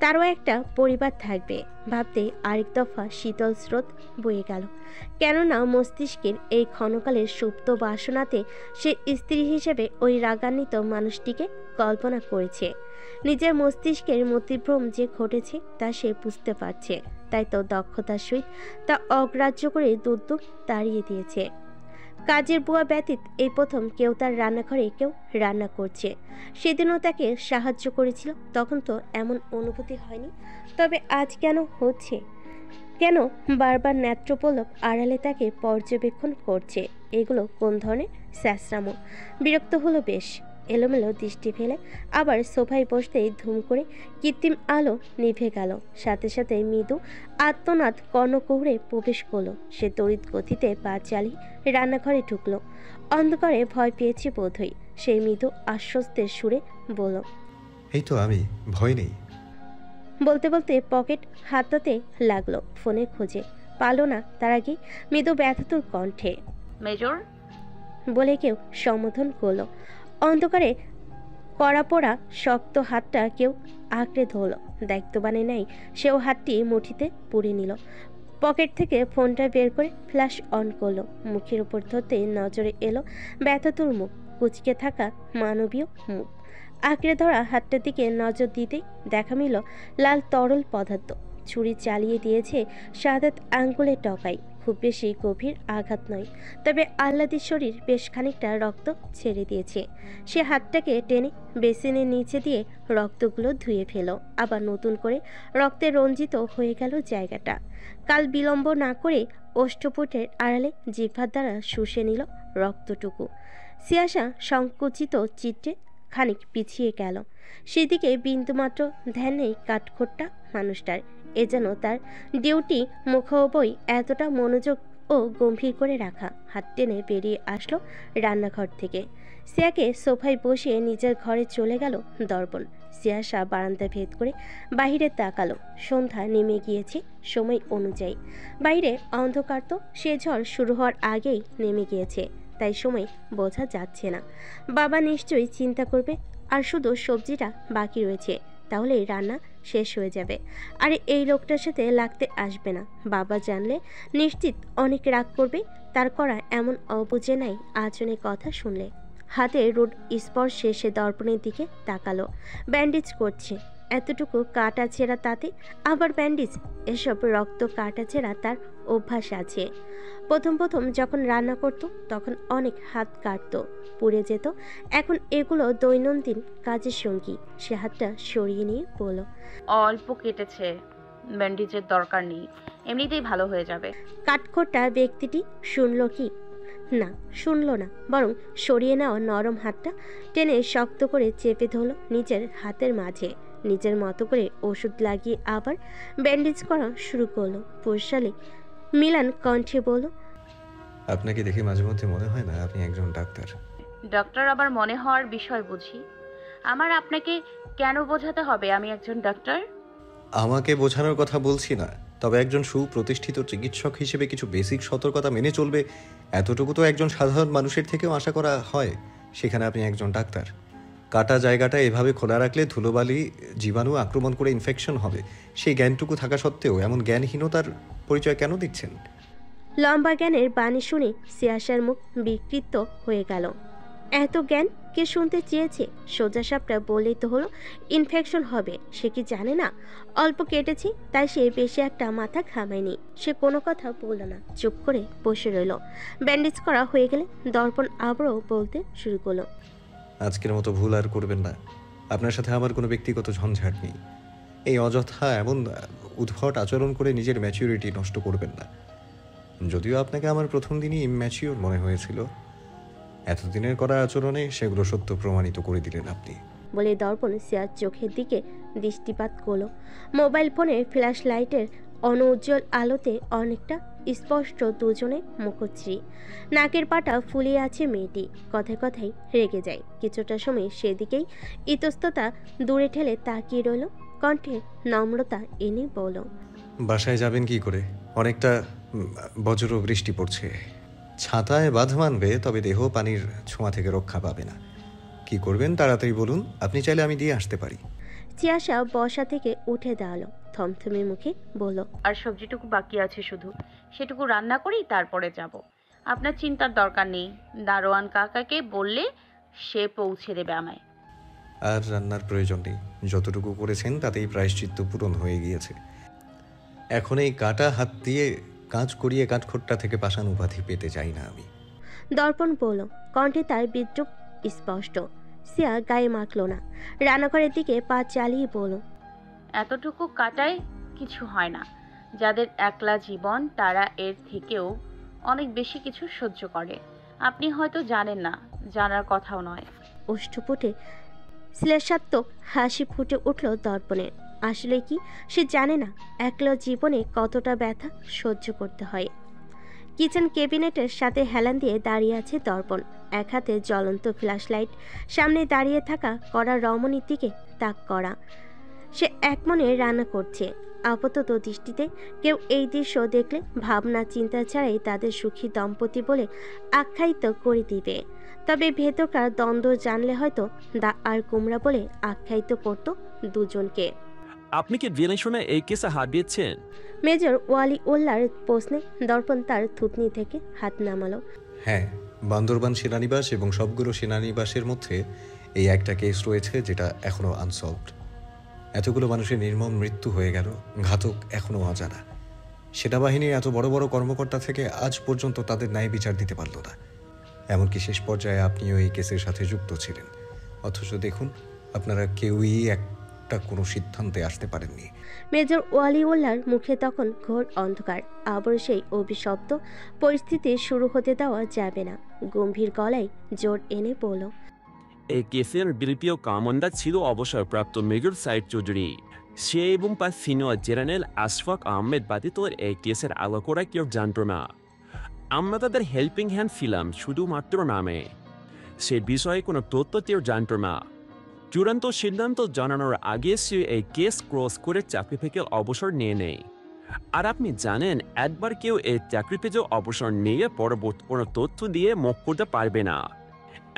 Speaker 2: তারও একটা পরিবার থাকবে। ভাবতে আরেক দফা শীতল স্রোত বয়ে গেল। কেননা মস্তিষ্কের এই ক্ষণকালের সুপ্ত বাসনাতে সে স্ত্রী হিসেবে ওই রাগান্বিত মানুষটিকে কল্পনা করেছে। নিজের মস্তিষ্কের মতিভ্রম যে ঘটেছে তা সে বুঝতে পারছে। তাই তো দক্ষতার সহিত তা অগ্রাহ্য করে দূর তাড়িয়ে দিয়েছে। কাজের বুয়া ব্যতীত এই প্রথম কেউ তার রান্নাঘরে কেউ রান্না করছে। সেদিনও তাকে সাহায্য করেছিল, তখন তো এমন অনুভূতি হয়নি। তবে আজ কেন হচ্ছে? কেন বারবার নেত্রপল্লব আড়ালে তাকে পর্যবেক্ষণ করছে? এগুলো কোন ধরনের স্যাঁচরামো? বিরক্ত হলো বেশ। এলোমেলো দৃষ্টি ফেলে আবার সোফায় বসতেই ধুম করে কৃত্রিম আলো নিভে গেল। সাথে সাথে মৃদু আত্মনাদ কর্ণকুহরে প্রবেশ করলো। সে তড়িৎ গতিতে পা চালিয়ে রান্নাঘরে ঢুকলো। অন্ধকারে ভয় পেয়েছে বোধহয়। সেই মৃদু আশ্বস্তের সুরে বলল,
Speaker 7: এই তো আমি, ভয় নেই।
Speaker 2: বলতে বলতে পকেট হাতাতে লাগলো ফোনের খোঁজে। পালো না তার আগে মৃদু ব্যথাতুর কণ্ঠে
Speaker 3: মেজর
Speaker 2: বলে কেউ সম্বোধন করলো। অন্ধকারে কড়া পোড়া শক্ত হাতটা কেউ আঁকড়ে ধরল। দায়িত্ববানে নেই সেও হাতটি মুঠিতে পুড়ে নিল। পকেট থেকে ফোনটা বের করে ফ্ল্যাশ অন করলো। মুখের উপর ধরতে নজরে এলো ব্যথাতুর মুখ, কুচকে থাকা মানবীয় মুখ। আঁকড়ে ধরা হাতটার দিকে নজর দিতেই দেখা মিল লাল তরল পদার্থ। ছুরি চালিয়ে দিয়েছে শাহাদাত আঙ্গুলের টকাই। খুব বেশি গভীর আঘাত নয়, তবে আহ্লাদি শরীর বেশ খানিকটা রক্ত ছেড়ে দিয়েছে। সে হাতটাকে টেনে বেসিনের নিচে দিয়ে রক্তগুলো ধুয়ে ফেল। আবার নতুন করে রক্তে রঞ্জিত হয়ে গেল জায়গাটা। কাল বিলম্ব না করে ওষ্ঠপুটের আড়ালে জিহ্বার দ্বারা শুষে নিল রক্তটুকু। সিয়াশা সংকুচিত চিত্রে খানিক পিছিয়ে গেল। সেদিকে বিন্দুমাত্র ধ্যান নেই কাঠখোট্টা মানুষটার। এ যেন তার ডিউটি মুখোবই এতটা মনোযোগ ও গম্ভীর করে রাখা। হাত টেনে বেরিয়ে আসলো রান্নাঘর থেকে। সিয়াকে সোফায় বসিয়ে নিজের ঘরে চলে গেল দর্পণ। সিয়াশা বারান্দা ভেদ করে বাইরে তাকালো। সন্ধ্যা নেমে গিয়েছে সময় অনুযায়ী। বাইরে অন্ধকার, তো সে ঝড় শুরু হওয়ার আগেই নেমে গিয়েছে, তাই সময় বোঝা যাচ্ছে না। বাবা নিশ্চয়ই চিন্তা করবে, আর শুধু সবজিটা বাকি রয়েছে, তাহলেই রান্না শেষ হয়ে যাবে। আর এই লোকটার সাথে লাগতে আসবে না। বাবা জানলে নিশ্চিত অনেক রাগ করবে। তার করা এমন অবুঝে নাই আচরণের কথা শুনলে। হাতে রোদ স্পর্শে সে দর্পণের দিকে তাকালো। ব্যান্ডেজ করছে, এতটুকু কাটা ছেঁড়া, তাতে আবার ব্যান্ডেজ। এসব রক্ত কাটা ছেঁড়া তার অভ্যাস আছে। প্রথম প্রথম যখন রান্না করত তখন অনেক হাত কাটতো, পুড়ে যেত। এখন এগুলো দৈনন্দিন কাজের সঙ্গী। সে হাতটা সরিয়ে নিয়ে বলল,
Speaker 3: অল্প কেটেছে, ব্যান্ডেজের দরকার নেই, এমনিতেই ভালো হয়ে যাবে।
Speaker 2: কাঠখোট্টা ব্যক্তিটি শুনল কি? না, শুনল না, বরং সরিয়ে নেওয়া নরম হাতটা টেনে শক্ত করে চেপে ধরল নিজের হাতের মাঝে। নিজের মতো করে ওষুধ লাগিয়ে আবার ব্যান্ডেজ করা শুরু করলো। পুরশালী মিলান কণ্ঠে বলল,
Speaker 7: আপনাকে দেখে মাঝে মধ্যে মনে হয় না আপনি একজন ডাক্তার।
Speaker 3: ডক্টর আবার মনে হওয়ার বিষয় বুঝি? আমার আপনাকে কেন বোঝাতে হবে আমি একজন ডক্টর?
Speaker 7: আমাকে বোঝানোর কথা বলছি না, তবে একজন সুপ্রতিষ্ঠিত চিকিৎসক হিসেবে কিছু বেসিক সতর্কতা মেনে চলবে, এতটুকু তো একজন সাধারণ মানুষের থেকেও আশা করা হয়। সেখানে আপনি একজন ডাক্তার। কাটা জায়গাটা এভাবে খোলা রাখলে ধুলোবালি, জীবাণু আক্রমণ করে ইনফেকশন হবে। সেই জ্ঞানটুকু থাকা সত্ত্বেও এমন জ্ঞানহীনতার পরিচয় কেন দিচ্ছেন?
Speaker 2: লম্বা জ্ঞানের বাণী শুনে সিয়াসার মুখ বিকৃত হয়ে গেল। এত জ্ঞান কে শুনতে চেয়েছে? সোজাসাপটা বলেই তো হলো ইনফেকশন হবে। সে কি জানে না? অল্প কেটেছে, তাই সে বেশি একটা মাথা ঘামায়নি। সে কোনো কথা বলল না, চুপ করে বসে রইল। ব্যান্ডেজ করা হয়ে গেলে দর্পণ আবারও বলতে শুরু করলো,
Speaker 7: আজকের মতো ভুল আর করবেন না। আপনার সাথে আমার কোনো ব্যক্তিগত ঝঞ্ঝাট নেই। এই অযথা এমন উদ্ভট আচরণ করে নিজের ম্যাচিউরিটি নষ্ট করবেন না। যদিও আপনাকে আমার প্রথম দিনই ইম্যাচিওর মনে হয়েছিল, এতদিনের করা আচরণে সেগুলো সত্য প্রমাণিত করে দিলেন আপনি।
Speaker 2: বলে দর্পণ সিয়ার চোখের দিকে দৃষ্টিপাত করলো। মোবাইল ফোনের ফ্ল্যাশ লাইটের অনুজ্জ্বল আলোতে অনেকটা স্পষ্ট দুজনে মুখশ্রী। নাকের পাটা ফুলিয়ে আছে মেয়েটি। কথায় কথায় রেগে যায়। কিছুটা সময় সেদিকেই ইতস্ততা দূরে ঠেলে তাকিয়ে রইল। কণ্ঠে নম্রতা এনে বলল,
Speaker 7: বাসায় যাবেন কি করে? অনেকটা বজ্র বৃষ্টি পড়ছে। ছাতায় বাঁধ মানবে, তবে দেহ পানির ছোঁয়া থেকে রক্ষা পাবে না। কি করবেন তাড়াতাড়ি বলুন, আপনি চাইলে আমি দিয়ে আসতে পারি।
Speaker 2: চিয়াশা বসা থেকে উঠে দাঁড়ালো, থমথমে মুখে বলল,
Speaker 3: আর সবজিটুকু বাকি আছে, শুধু সেটুকু রান্না করি, তারপরে যাব। আপনার চিন্তার দরকার নেই, দারোয়ান কাকাকে বললে সে পৌঁছে দেবে আমায়।
Speaker 7: আর রান্নার প্রয়োজন নেই, যতটুকু করেছেন তাতেই প্রায়শ্চিত্ত পূরণ হয়ে গিয়েছে। এখন এই কাটা হাত দিয়ে কাজ করিয়ে কাঠখোট্টা থেকে পাষাণ উপাধি পেতে চাই না আমি।
Speaker 2: দর্পণ বলল, কণ্ঠে তার বিদ্রুপ স্পষ্ট। সিয়া গায়ে মাখল না, রান্নাঘরের দিকে পা চালিয়ে বলল,
Speaker 3: এতটুকু কাটায় কিছু হয় না। যাদের একলা জীবন তারা এর থেকেও অনেক বেশি কিছু সহ্য করে। আপনি হয়তো জানেন না, জানার কথাও নয়।
Speaker 2: ওষ্ঠপুটে শ্লেষাত্মক হাসি ফুটে উঠল দর্পণের। আসলে কি সে জানে না একলা জীবনে কতটা ব্যথা সহ্য করতে হয়? কিচেন ক্যাবিনেটের সাথে হেলান দিয়ে দাঁড়িয়ে আছে দর্পণ। এক হাতে জ্বলন্ত ফ্ল্যাশ লাইট, সামনে দাঁড়িয়ে থাকা কড়া রমণীর দিকে তাক করা। সে একমনে রান্না করছে। আপাতত দৃষ্টিতে কেউ এই দৃশ্য দেখলে ভাবনা চিন্তা ছাড়াই তাদের সুখী দম্পতি বলে আখ্যায়িত করে দিবে। তবে ভেতরকার দ্বন্দ্ব জানলে হয়তো দা আর কুমড়া বলে আখ্যায়িত করত দুজনকে।
Speaker 8: আপনি কি জেনে শুনে এই কেসে হাত দিয়েছেন?
Speaker 2: মেজর ওয়ালি উল্লার প্রশ্নে দর্পণ তার থুতনি থেকে হাত নামালো।
Speaker 7: হ্যাঁ, বান্দরবান সেনানিবাস এবং সবগুলো সেনানিবাসের মধ্যে এই একটা কেস রয়েছে যেটা এখনো আনসলভড। এতগুলো মানুষের নির্মম মৃত্যু হয়ে গেল, ঘাতক এখনো অজানা। সেনাবাহিনীর এত বড় বড় কর্মকর্তা থেকে আজ পর্যন্ত তাদের ন্যায় বিচার দিতে পারল না। এমনকি শেষ পর্যায়ে আপনিও এই কেসের সাথে যুক্ত ছিলেন, অথচ দেখুন আপনারা কেউই একটা কোনো সিদ্ধান্তে আসতে পারেননি।
Speaker 2: মেজর ওয়ালিউল্লার মুখে তখন ঘোর অন্ধকার। আবার সেই অভিশপ্ত পরিস্থিতি শুরু হতে দেওয়া যাবে না। গম্ভীর গলায় জোর এনে বলল,
Speaker 8: এই কেসের বিরোধীয় কমান্ডার ছিল অবসরপ্রাপ্ত মেজর সাইদ চৌধুরী। সে এবং তার সিনিয়র জেনারেল আশফাক আহমেদ ব্যতীত এই কেসের আলো করা কেউ জানত না। আমরা তাদের হেল্পিং হ্যান্ড ছিলাম শুধুমাত্র নামে। সে বিষয়ে কোনো তথ্য কেউ জানত না। চূড়ান্ত সিদ্ধান্ত জানানোর আগে সে এই কেস ক্রস করে চাকরি থেকে অবসর নিয়ে নেয়। আর আপনি জানেন, একবার কেউ এই চাকরি থেকে অবসর নিয়ে পরবর্তী কোনো তথ্য দিয়ে মুখ করতে পারবে না।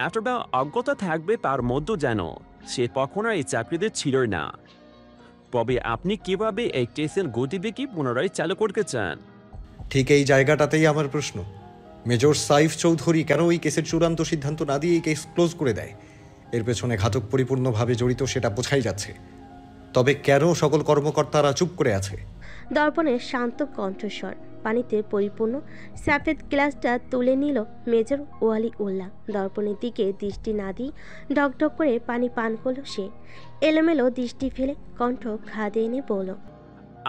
Speaker 8: এতটা অজ্ঞতা থাকবে তার মধ্যে যেন সে কখনো এই চাকরিতে ছিল না। তবে আপনি কিভাবে এই কেসের গতিবিধি পুনরায় চালু করতে চান?
Speaker 7: ঠিক এই জায়গাটাতেই আমার প্রশ্ন। মেজর সাইফ চৌধুরী কেন ওই কেসের চূড়ান্ত সিদ্ধান্ত না দিয়ে এই কেস ক্লোজ করে দেয়? এর পেছনে ঘাতক পরিপূর্ণভাবে জড়িত সেটা বোঝাই যাচ্ছে। তবে কেন সকল কর্মকর্তারা চুপ করে আছে?
Speaker 2: দর্পণের শান্ত কণ্ঠস্বর পানিতে পরিপূর্ণ সাফেদ গ্লাসটা তুলে নিল মেজর ওয়ালি উল্লাহ। দর্পণের দিকে দৃষ্টি না দিয়ে ঢকঢক করে পানি পান করল সে। এলোমেলো দৃষ্টি ফেলে কণ্ঠ খাদে এনে বলল,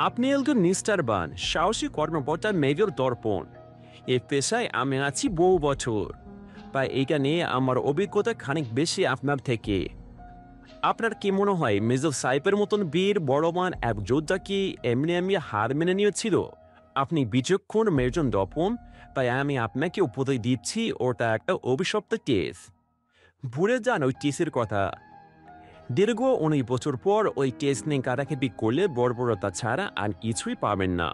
Speaker 8: আপনি একজন নিষ্ঠাবান সাহসী কর্মকর্তা মেজর দর্পণ। এই পেশায় আমি আছি বহু বছর, তাই এটা নিয়ে আমার অভিজ্ঞতা খানিক বেশি আপনার থেকে। আপনার কি মনে হয় মেজর সাইফের মতন বীর বড়মান এক যোদ্ধা কি এমনি হার মেনে নিয়েছিল? আপনি বিচক্ষণ মেজর দর্পণ, তাই আমি আপনাকে উপদেশ দিচ্ছি, ওটা একটা অভিশপ্ত কেস। ভুলে যান ওই কেসের কথা। দীর্ঘ 19 বছর পর ওই কেস নিয়ে কাটাকাটি করলে বর্বরতা ছাড়া আর কিছুই পাবেন না।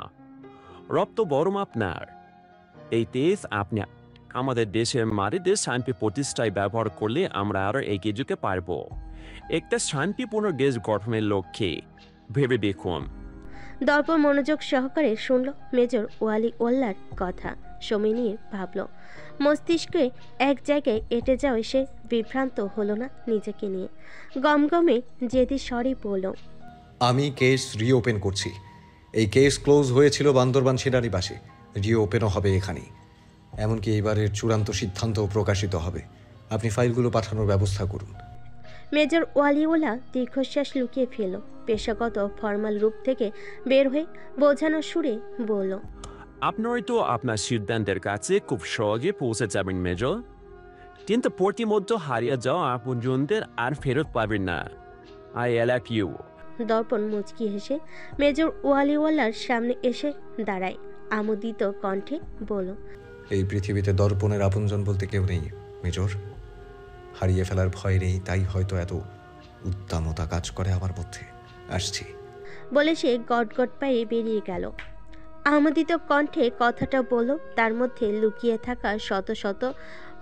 Speaker 8: রক্ত বরং আপনার। এই কেস আপনি আমাদের দেশের মাটিতে শান্তি প্রতিষ্ঠায় ব্যবহার করলে আমরা আরও এগিয়ে যেতে পারব একটা শান্তিপূর্ণ দেশ গঠনের লক্ষ্যে। ভেবে দেখুন।
Speaker 2: দর্পণ মনোযোগ সহকারে শুনল মেজর ওয়ালি ওল্লার কথা। সময় নিয়ে ভাবল। মস্তিষ্কে এক জায়গায় এঁটে যাওয়ায় সে বিভ্রান্ত হলো না নিজেকে নিয়ে। গমগমে জেদি স্বরে বলল,
Speaker 7: আমি কেস রিওপেন করছি। এই কেস ক্লোজ হয়েছিল বান্দরবান সেনানিবাসে, রিওপেনও হবে এখানেই। এমনকি এবারের চূড়ান্ত সিদ্ধান্তও প্রকাশিত হবে। আপনি ফাইলগুলো পাঠানোর ব্যবস্থা করুন।
Speaker 2: মেজর ওয়ালিউল্লাহ দীর্ঘশ্বাস লুকিয়ে ফেলল। পেশাগত ফর্মাল রূপ থেকে বের হয়ে বোঝানো সুরে বলল,
Speaker 8: আপনার তো আপনার সিদ্ধান্তের কাছে খুব সহজে পৌঁছে যাবেন মেজর, কিন্তু প্রতিমধ্যে হারিয়ে যাওয়া আপনজনদের আর ফেরত পাবেন না। I love you.
Speaker 2: দর্পণ মুচকি হেসে মেজর ওয়ালিউল্লাহর সামনে এসে দাঁড়ায়। আমোদিত কণ্ঠে বলল,
Speaker 7: এই পৃথিবীতে দর্পণের আপনজন বলতে কেউ নেই মেজর। হারিয়ে ফেলার ভয় নেই, তাই হয়তো এত উদ্দামতা কাজ করে আমার মধ্যে। আসছি
Speaker 2: বলে সে গটগট পায়ে বেরিয়ে গেল। আমোদিত কণ্ঠে কথাটা বলল, তার মধ্যে লুকিয়ে থাকা শত শত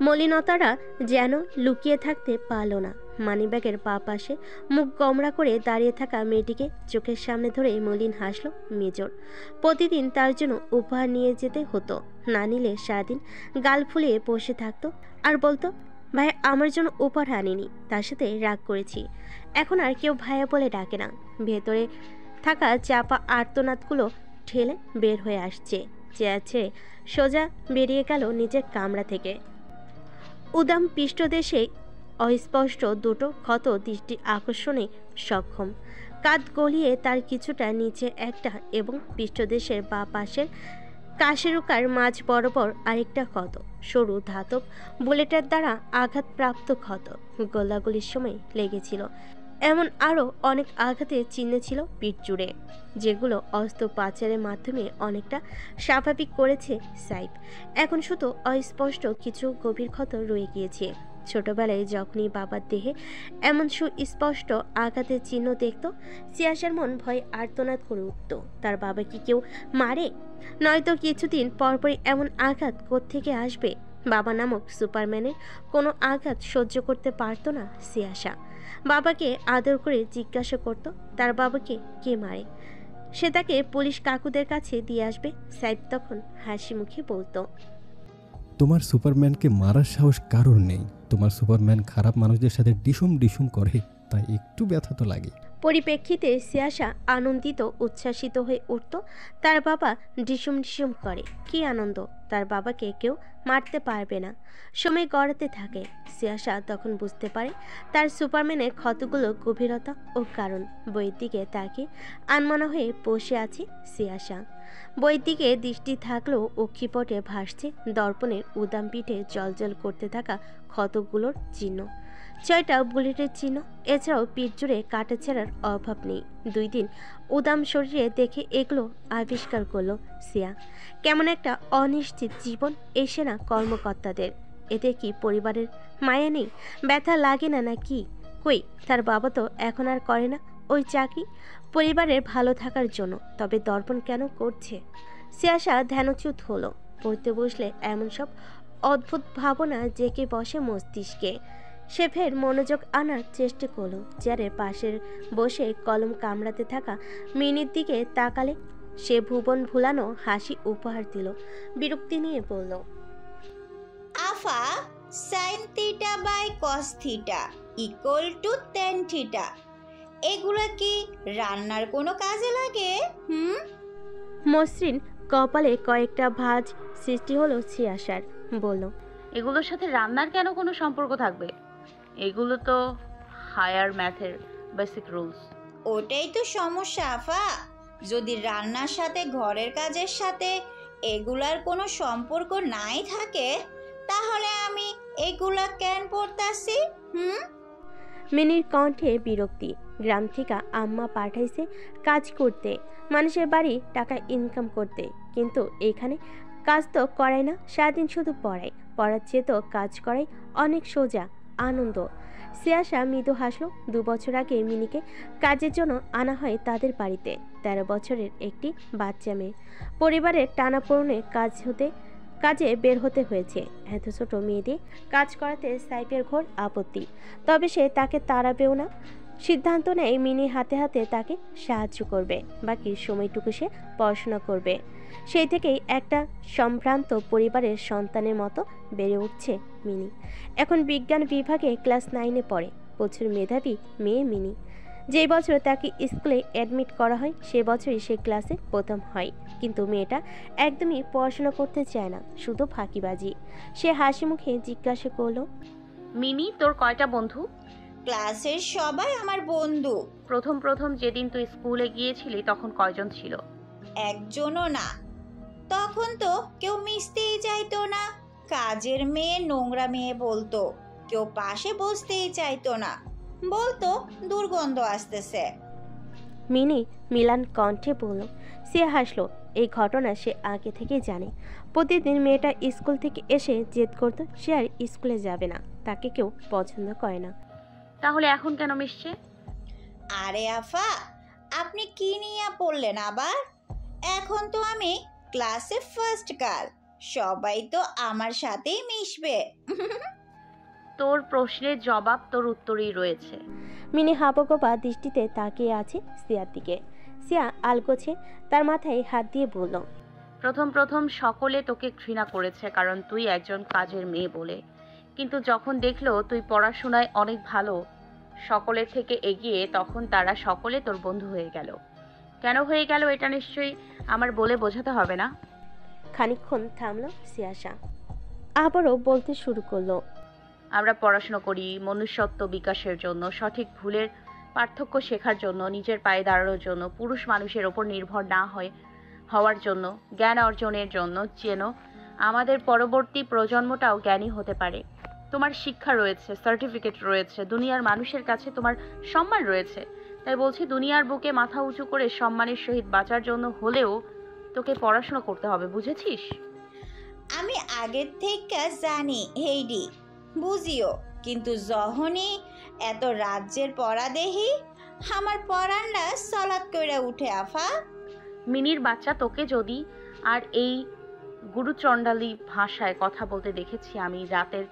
Speaker 2: মলিনতারা যেন লুকিয়ে থাকতে পারল না। মানিব্যাগের পা পাশে মুখ গমরা করে দাঁড়িয়ে থাকা মেয়েটিকে চোখের সামনে ধরে মলিন হাসল মেজর। প্রতিদিন তার জন্য উপহার নিয়ে যেতে হতো, না নিলে সারাদিন গাল ফুলিয়ে বসে থাকতো আর বলতো, ভাই আমার জন্য উপহার আনিনি, তার সাথে রাগ করেছি। এখন আর কেউ ভাইয়া বলে ডাকে না। ভেতরে থাকা চাপা আর্তনাদগুলো ঠেলে বের হয়ে আসছে। চেয়ার ছেড়ে সোজা বেরিয়ে গেল নিজের কামরা থেকে। উদাম পৃষ্ঠদেশে অস্পষ্ট দুটো ক্ষত দৃষ্টি আকর্ষণে সক্ষম। কাঁধ গলিয়ে তার কিছুটা নিচে একটা এবং পৃষ্ঠদেশের বা পাশের কাশেরুকার মাঝ বরাবর আরেকটা ক্ষত। সরু ধাতব বুলেটের দ্বারা আঘাতপ্রাপ্ত ক্ষত, গোলাগুলির সময় লেগেছিল। এমন আরও অনেক আঘাতের চিহ্ন ছিল পিঠ জুড়ে, যেগুলো অস্ত্রোপচারের মাধ্যমে অনেকটা স্বাভাবিক করেছে সাইফ। এখন শুধু অস্পষ্ট কিছু গভীর ক্ষত রয়ে গিয়েছে। ছোটবেলায় যখনই বাবার দেহে এমন সুস্পষ্ট আঘাতের চিহ্ন দেখত, সিয়াসার মন ভয়ে আর্তনাদ করে উঠত। তার বাবা কি কেউ মারে? নয়তো কিছুদিন পরপরই এমন আঘাত কোত্থেকে আসবে? বাবা নামক সুপারম্যানের কোনো আঘাত সহ্য করতে পারত না সিয়াসা। বাবাকে আদর করে জিজ্ঞাসা করত তার বাবাকে কে মারে। সে তাকে পুলিশ কাকুদের কাছে দিয়ে আসবে। সাইফ তখন হাসি মুখে বলতো,
Speaker 4: তোমার সুপারম্যানকে মারার সাহস কারোর নেই। তোমার সুপারম্যান খারাপ মানুষদের সাথে ডিসুম করে, তাই একটু ব্যথা তো লাগে।
Speaker 2: পরিপ্রেক্ষিতে সিয়াসা আনন্দিত উচ্ছ্বাসিত হয়ে উঠত। তার বাবা ডিসুম করে, কি আনন্দ! তার বাবাকে কেউ মারতে পারবে না। সময় গড়াতে থাকে। সিয়াসা তখন বুঝতে পারে তার সুপারম্যানের ক্ষতগুলো গভীরতা ও কারণ। বইয়ের দিকে তাকে আনমনা হয়ে বসে আছে সিয়াসা। বইয়ের দিকে দৃষ্টি থাকলেও অক্ষিপটে ভাসছে দর্পণের উদাম পিঠে জলজল করতে থাকা ক্ষতগুলোর চিহ্ন। 6টা বুলেটের চিহ্ন। এছাড়াও পিঠ জুড়ে কাটা ছেঁড়ার অভাব নেই। 2 দিন উদাম শরীরে দেখে এগুলো আবিষ্কার করলো সিয়া। কেমন একটা অনিশ্চিত জীবন এই সেনা কর্মকর্তাদের। এতে কি পরিবারের মায়া নেই? ব্যথা লাগে না নাকি? কই, তার বাবা তো এখন আর করে না ওই চাকরি পরিবারের ভালো থাকার জন্য। তবে দর্পণ কেন করছে? সিয়াসা ধ্যানচ্যুত হলো। পড়তে বসলে এমন সব অদ্ভুত ভাবনা জেঁকে বসে মস্তিষ্কে। সে ফের মনোযোগ আনার চেষ্টা করলো। চেয়ারের পাশের বসে কলম কামড়াতে থাকা মিনির দিকে তাকালে সে ভুবন ভুলানো হাসি উপহার দিল। বিরক্তি নিয়ে বলল,
Speaker 9: আফা, sine theta by cos theta equal to tan theta, এগুলা কি রান্নার কোনো কাজে লাগে?
Speaker 2: মসৃণ কপালে কয়েকটা ভাঁজ সৃষ্টি হলো সিয়াসার। বলল,
Speaker 3: এগুলোর সাথে রান্নার কেন কোনো সম্পর্ক থাকবে? এগুলো তো হায়ার ম্যাথের বেসিক রুলস।
Speaker 9: ওটাই তো সমস্যা আফা। যদি রান্নার সাথে ঘরের কাজের সাথে এগুলার কোনো সম্পর্ক নাই থাকে, তাহলে আমি এগুলা কেন পড়তাছি?
Speaker 2: মিনির কণ্ঠে বিরক্তি। গ্রাম থেকে আম্মা পাঠাইছে কাজ করতে, মানুষের বাড়ি টাকা ইনকাম করতে, কিন্তু এখানে কাজ তো করায় না, সারাদিন শুধু পড়ায়। পড়ার চেয়ে তো কাজ করাই অনেক সোজা, আনন্দ। সিয়াসা মৃদু হাসলো। 2 বছর আগে মিনিকে কাজের জন্য আনা হয় তাদের বাড়িতে। 13 বছরের একটি বাচ্চা মেয়ে। পরিবারের টানাপোড়েনে কাজে বের হতে হয়েছে। এত ছোট মেয়ে দিয়ে কাজ করাতে সাইফের ঘোর আপত্তি, তবে সে তাকে তাড়াবেও না। সিদ্ধান্ত নেয় মিনি হাতে হাতে তাকে সাহায্য করবে, বাকি সময়টুকু সে পড়াশোনা করবে। সেই থেকেই একটা সম্ভ্রান্ত পরিবারের সন্তানের মতো বেড়ে উঠছে মিনি। এখন বিজ্ঞান বিভাগে ক্লাস 9-এ পড়ে। প্রচুর মেধাবী মেয়ে মিনি। যেই বছর তাকে স্কুলে অ্যাডমিট করা হয় সে বছরই সে ক্লাসে প্রথম হয়। কিন্তু মেয়েটা একদমই পড়াশোনা করতে চায় না, শুধু ফাঁকিবাজি। সে হাসি মুখে জিজ্ঞাসা করলো,
Speaker 3: মিনি, তোর কয়টা বন্ধু?
Speaker 9: ক্লাসের সবাই আমার বন্ধু।
Speaker 3: প্রথম যেদিন তুই স্কুলে গিয়েছিলি তখন কয়জন ছিল?
Speaker 9: একজনও না। তখন তো কেউ মিশতেই চাইতো না। কাজের মেয়ে, নোংরা মেয়ে বলতো। কেউ পাশে বসতেই চাইতো না, বলতো দুর্গন্ধ আসতেছে।
Speaker 2: মিনি মিলান কণ্ঠে বলল। সে হাসলো। এই ঘটনা সে আগে থেকেই জানে। প্রতিদিন মেয়েটা স্কুল থেকে এসে জেদ করত সে আর স্কুলে যাবে না, তাকে কেউ পছন্দ করে না।
Speaker 3: তাহলে এখন কেন মিশছে?
Speaker 9: আরে আফা, আপনি কি নিয়ে পড়লেন আবার? এখন তো আমি ক্লাসে ফার্স্ট গার্ল, সবাই তো আমার সাথেই মিশবে।
Speaker 3: তোর প্রশ্নের জবাব তোর উত্তরেই রয়েছে।
Speaker 2: মিনি হাবগোবা দৃষ্টিতে তাকিয়ে আছে সিয়ার দিকে। সিয়া আলগোছে তার মাথায় হাত দিয়ে বলল,
Speaker 3: প্রথম সকলে তোকে ঘৃণা করেছে কারণ তুই একজন কাজের মেয়ে বলে, কিন্তু যখন দেখলো তুই পড়াশোনায় অনেক ভালো, সকলের থেকে এগিয়ে, তখন তারা সকলে তোর বন্ধু হয়ে গেল। কেন হয়ে গেল এটা নিশ্চয়ই আমার বলে বোঝাতে হবে না।
Speaker 2: খানিকক্ষণ থামলো সিয়াসা, আবারও বলতে শুরু করলো,
Speaker 3: আমরা পড়াশোনা করি মনুষ্যত্ব বিকাশের জন্য, সঠিক ভুলের পার্থক্য শেখার জন্য, নিজের পায়ে দাঁড়ানোর জন্য, পুরুষ মানুষের ওপর নির্ভর না হওয়ার জন্য, জ্ঞান অর্জনের জন্য, যেন আমাদের পরবর্তী প্রজন্মটাও জ্ঞানী হতে পারে। তোমার শিক্ষা রয়েছে, সার্টিফিকেট রয়েছে, দুনিয়ার মানুষের কাছে তোমার সম্মান রয়েছে। তাই বলছি, দুনিয়ার বুকে মাথা উঁচু করে সম্মানের সহিত বাঁচার জন্য হলেও তোকে পড়াশোনা করতে হবে, বুঝেছিস?
Speaker 9: আমি আগের থেকে জানি হেইডি, বুঝিও, কিন্তু যখনই এত রাজ্যের পড়া দেহি আমার পড়ানটা সলাৎ কইরা উঠে আফা।
Speaker 3: মিনির বাচ্চা, তোকে যদি আর এই গুরুচণ্ডালী ভাষায় কথা বলতে দেখেছি আমি, রাতের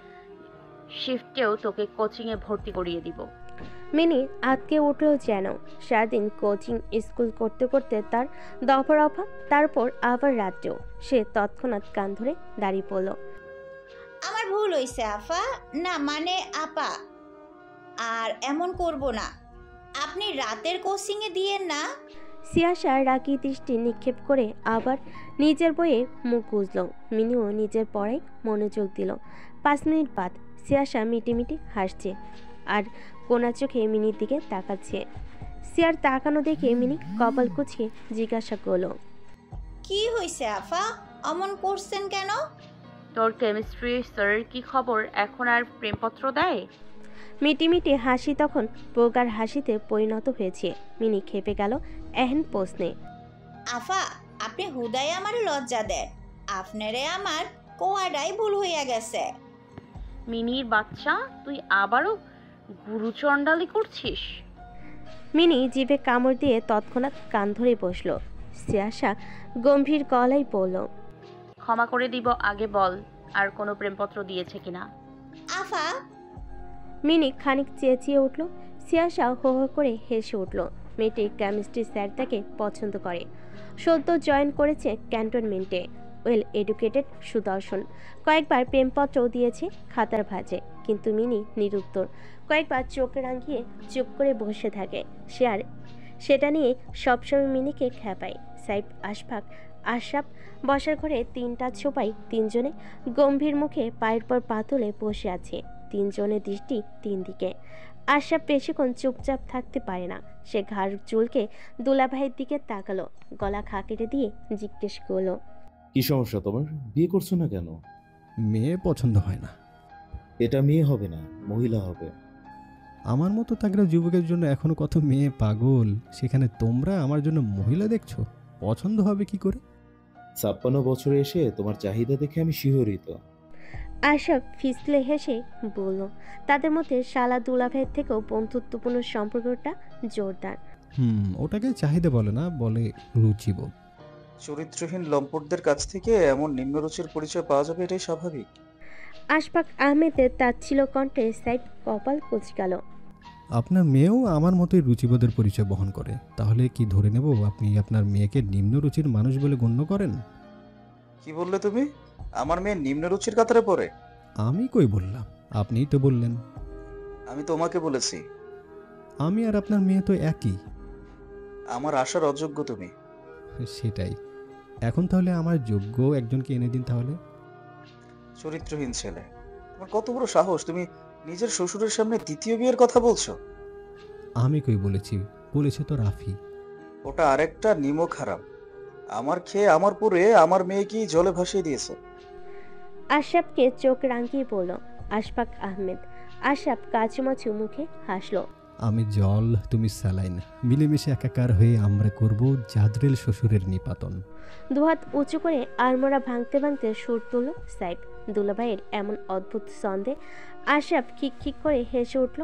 Speaker 3: শিফটেও তোকে কোচিংয়ে ভর্তি করিয়ে দিব।
Speaker 2: মিনি আটকে উঠল যেন। সারাদিন কোচিং স্কুল করতে করতে তার দফা, তারপর আবার রাত্রেও। সে তৎক্ষণাৎ কান ধরে দাঁড়িয়ে পড়ল।
Speaker 9: আমার ভুল হইছে আফা, না মানে আপা, আর এমন করব না। আপনি রাতের কোচিংয়ে দিয়েন না।
Speaker 2: সিয়াসা রাগী দৃষ্টি নিক্ষেপ করে আবার নিজের বইয়ে মুখ গুজল। মিনিও নিজের পড়ায় মনোযোগ দিল। 5 মিনিট বাদ সিয়াসা মিটিমিটি হাসছে আর কোনা চোখে মিনির দিকে তাকাচ্ছে। সিয়ার তাকানো দেখে মিনি কপাল কুঁচিয়ে জিজ্ঞাসা করল,
Speaker 9: কি হইছে আফা, অমন করছেন কেন?
Speaker 3: তোর কেমিস্ট্রি স্যারের কি খবর? এখন আর প্রেমপত্র দেয়?
Speaker 2: মিটিমিটি হাসি তখন প্রগাঢ় হাসিতে পরিণত হয়েছে। মিনি খেপে গেল এহেন প্রশ্নে।
Speaker 9: আফা, আপনি হুদাই আমার লজ্জা দেন। আপনারে আমার কোয়াডাই ভুল হইয়া গেছে।
Speaker 3: মিনির বাচ্চা, তুই আবারও গুরুচণ্ডালি করছিস?
Speaker 2: মিনি জিভে কামড় দিয়ে তৎক্ষণাৎ কান ধরে বসল। সিয়াসা গম্ভীর গলায় বলল,
Speaker 3: ক্ষমা করে দিব, আগে বল আর কোনো প্রেমপত্র দিয়েছে কিনা।
Speaker 9: আফা,
Speaker 2: মিনি খানিক চেঁচিয়ে উঠল। সিয়াসা হো হো করে হেসে উঠল। মেয়েটি কেমিস্ট্রি স্যার তাকে পছন্দ করে। সদ্য জয়েন করেছে ক্যান্টনমেন্টে। ওয়েল এডুকেটেড সুদর্শন। কয়েকবার প্রেমপত্রও দিয়েছে খাতার ভাঁজে, কিন্তু মিনি নিরুত্তর। কয়েকবার চোখ রাঙিয়ে চুপ করে বসে থাকে। সেটা নিয়ে সবসময় মিনিকে খেপায়। সাইফ, আশরাফ বসার ঘরে 3টা ছোপাই, 3জনে গম্ভীর মুখে পায়ের পর পা তুলে বসে আছে। 3জনের দৃষ্টি 3 দিকে। আশরাফ বেশিক্ষণ চুপচাপ থাকতে পারে না। সে ঘাড় চুলকে দুলাভাইয়ের দিকে তাকালো, গলা খাকেটে দিয়ে জিজ্ঞেস করলো,
Speaker 6: কি সমস্যা তোমার? বিয়ে করছো না কেন?
Speaker 4: মেয়ে পছন্দ হয় না।
Speaker 6: এটা মেয়ে হবে না, মহিলা হবে।
Speaker 4: আমার মতো তাগড়া যুবকের জন্য এখনো কত মেয়ে পাগল, সেখানে তোমরা আমার জন্য মহিলা দেখছো? পছন্দ হবে কি করে?
Speaker 6: 56 বছরে এসে তোমার চাহিদা দেখে আমি শিহরিত।
Speaker 2: আশরাফ ফিসলে হেসে বলল, তাদের মধ্যে শালা দুলাভাইয়ের থেকেও বন্ধুত্বপূর্ণ সম্পর্কটা জোরদার।
Speaker 4: ওটাকে চাহিদা বলে না, বলে রুচিবোধ।
Speaker 5: চরিত্রহীন লম্পটদের কাছ থেকে এমন নিম্নরুচির পরিচয় পাওয়া যাবে, এটাই স্বাভাবিক।
Speaker 2: আশফাক আহমেদের তাচ্ছিল কণ্ঠে সাইড কপাল কুঁচকাল।
Speaker 4: আপনার মেয়েও আমার মতোই রুচিবোধের পরিচয় বহন করে, তাহলে কি ধরে নেব আপনি আপনার মেয়েকে নিম্নরুচির মানুষ বলে গণ্য করেন?
Speaker 5: কি বললে তুমি? আমার মেয়ে নিম্নরুচির কাতারে পড়ে?
Speaker 4: আমি কই বললাম, আপনিই তো বললেন।
Speaker 5: আমি তোমাকে বলেছি।
Speaker 4: আমি আর আপনার মেয়ে তো একই।
Speaker 5: আমার আশার অযোগ্য তুমি।
Speaker 4: সেটাই। এখন তাহলে আমার যোগ্য একজনকে এনে দিন তাহলে।
Speaker 5: চরিত্রহীন ছেলে, তোমার কত বড় সাহস! তুমি নিজের শ্বশুরের সামনে দ্বিতীয় বিয়ের কথা বলছো?
Speaker 4: আমি কই বলেছি, বলেছে তো রাফি।
Speaker 5: ওটা আরেকটা নিমক হারাম। আমার খেয়ে আমার পরে আমার মেয়েকে জলে ভাসিয়ে দিয়েছে।
Speaker 2: আশরাফকে চোখ রাঙিয়ে বলল আশফাক আহমেদ। আশরাফ কাচুমাচু মুখে হাসলো।
Speaker 4: আমি জল, তুমি স্যালাইন, মিলেমিশে একাকার হয়ে আমরা করব জাদরেল শ্বশুরের নিপাতন।
Speaker 2: দুহাত উঁচু করে আড়মোড়া ভাঙতে ভাঙতে সুর তুলল সাইফ। দুলাভাইয়ের এমন অদ্ভুত ছন্দে আশরাফ খিক করে হেসে উঠল।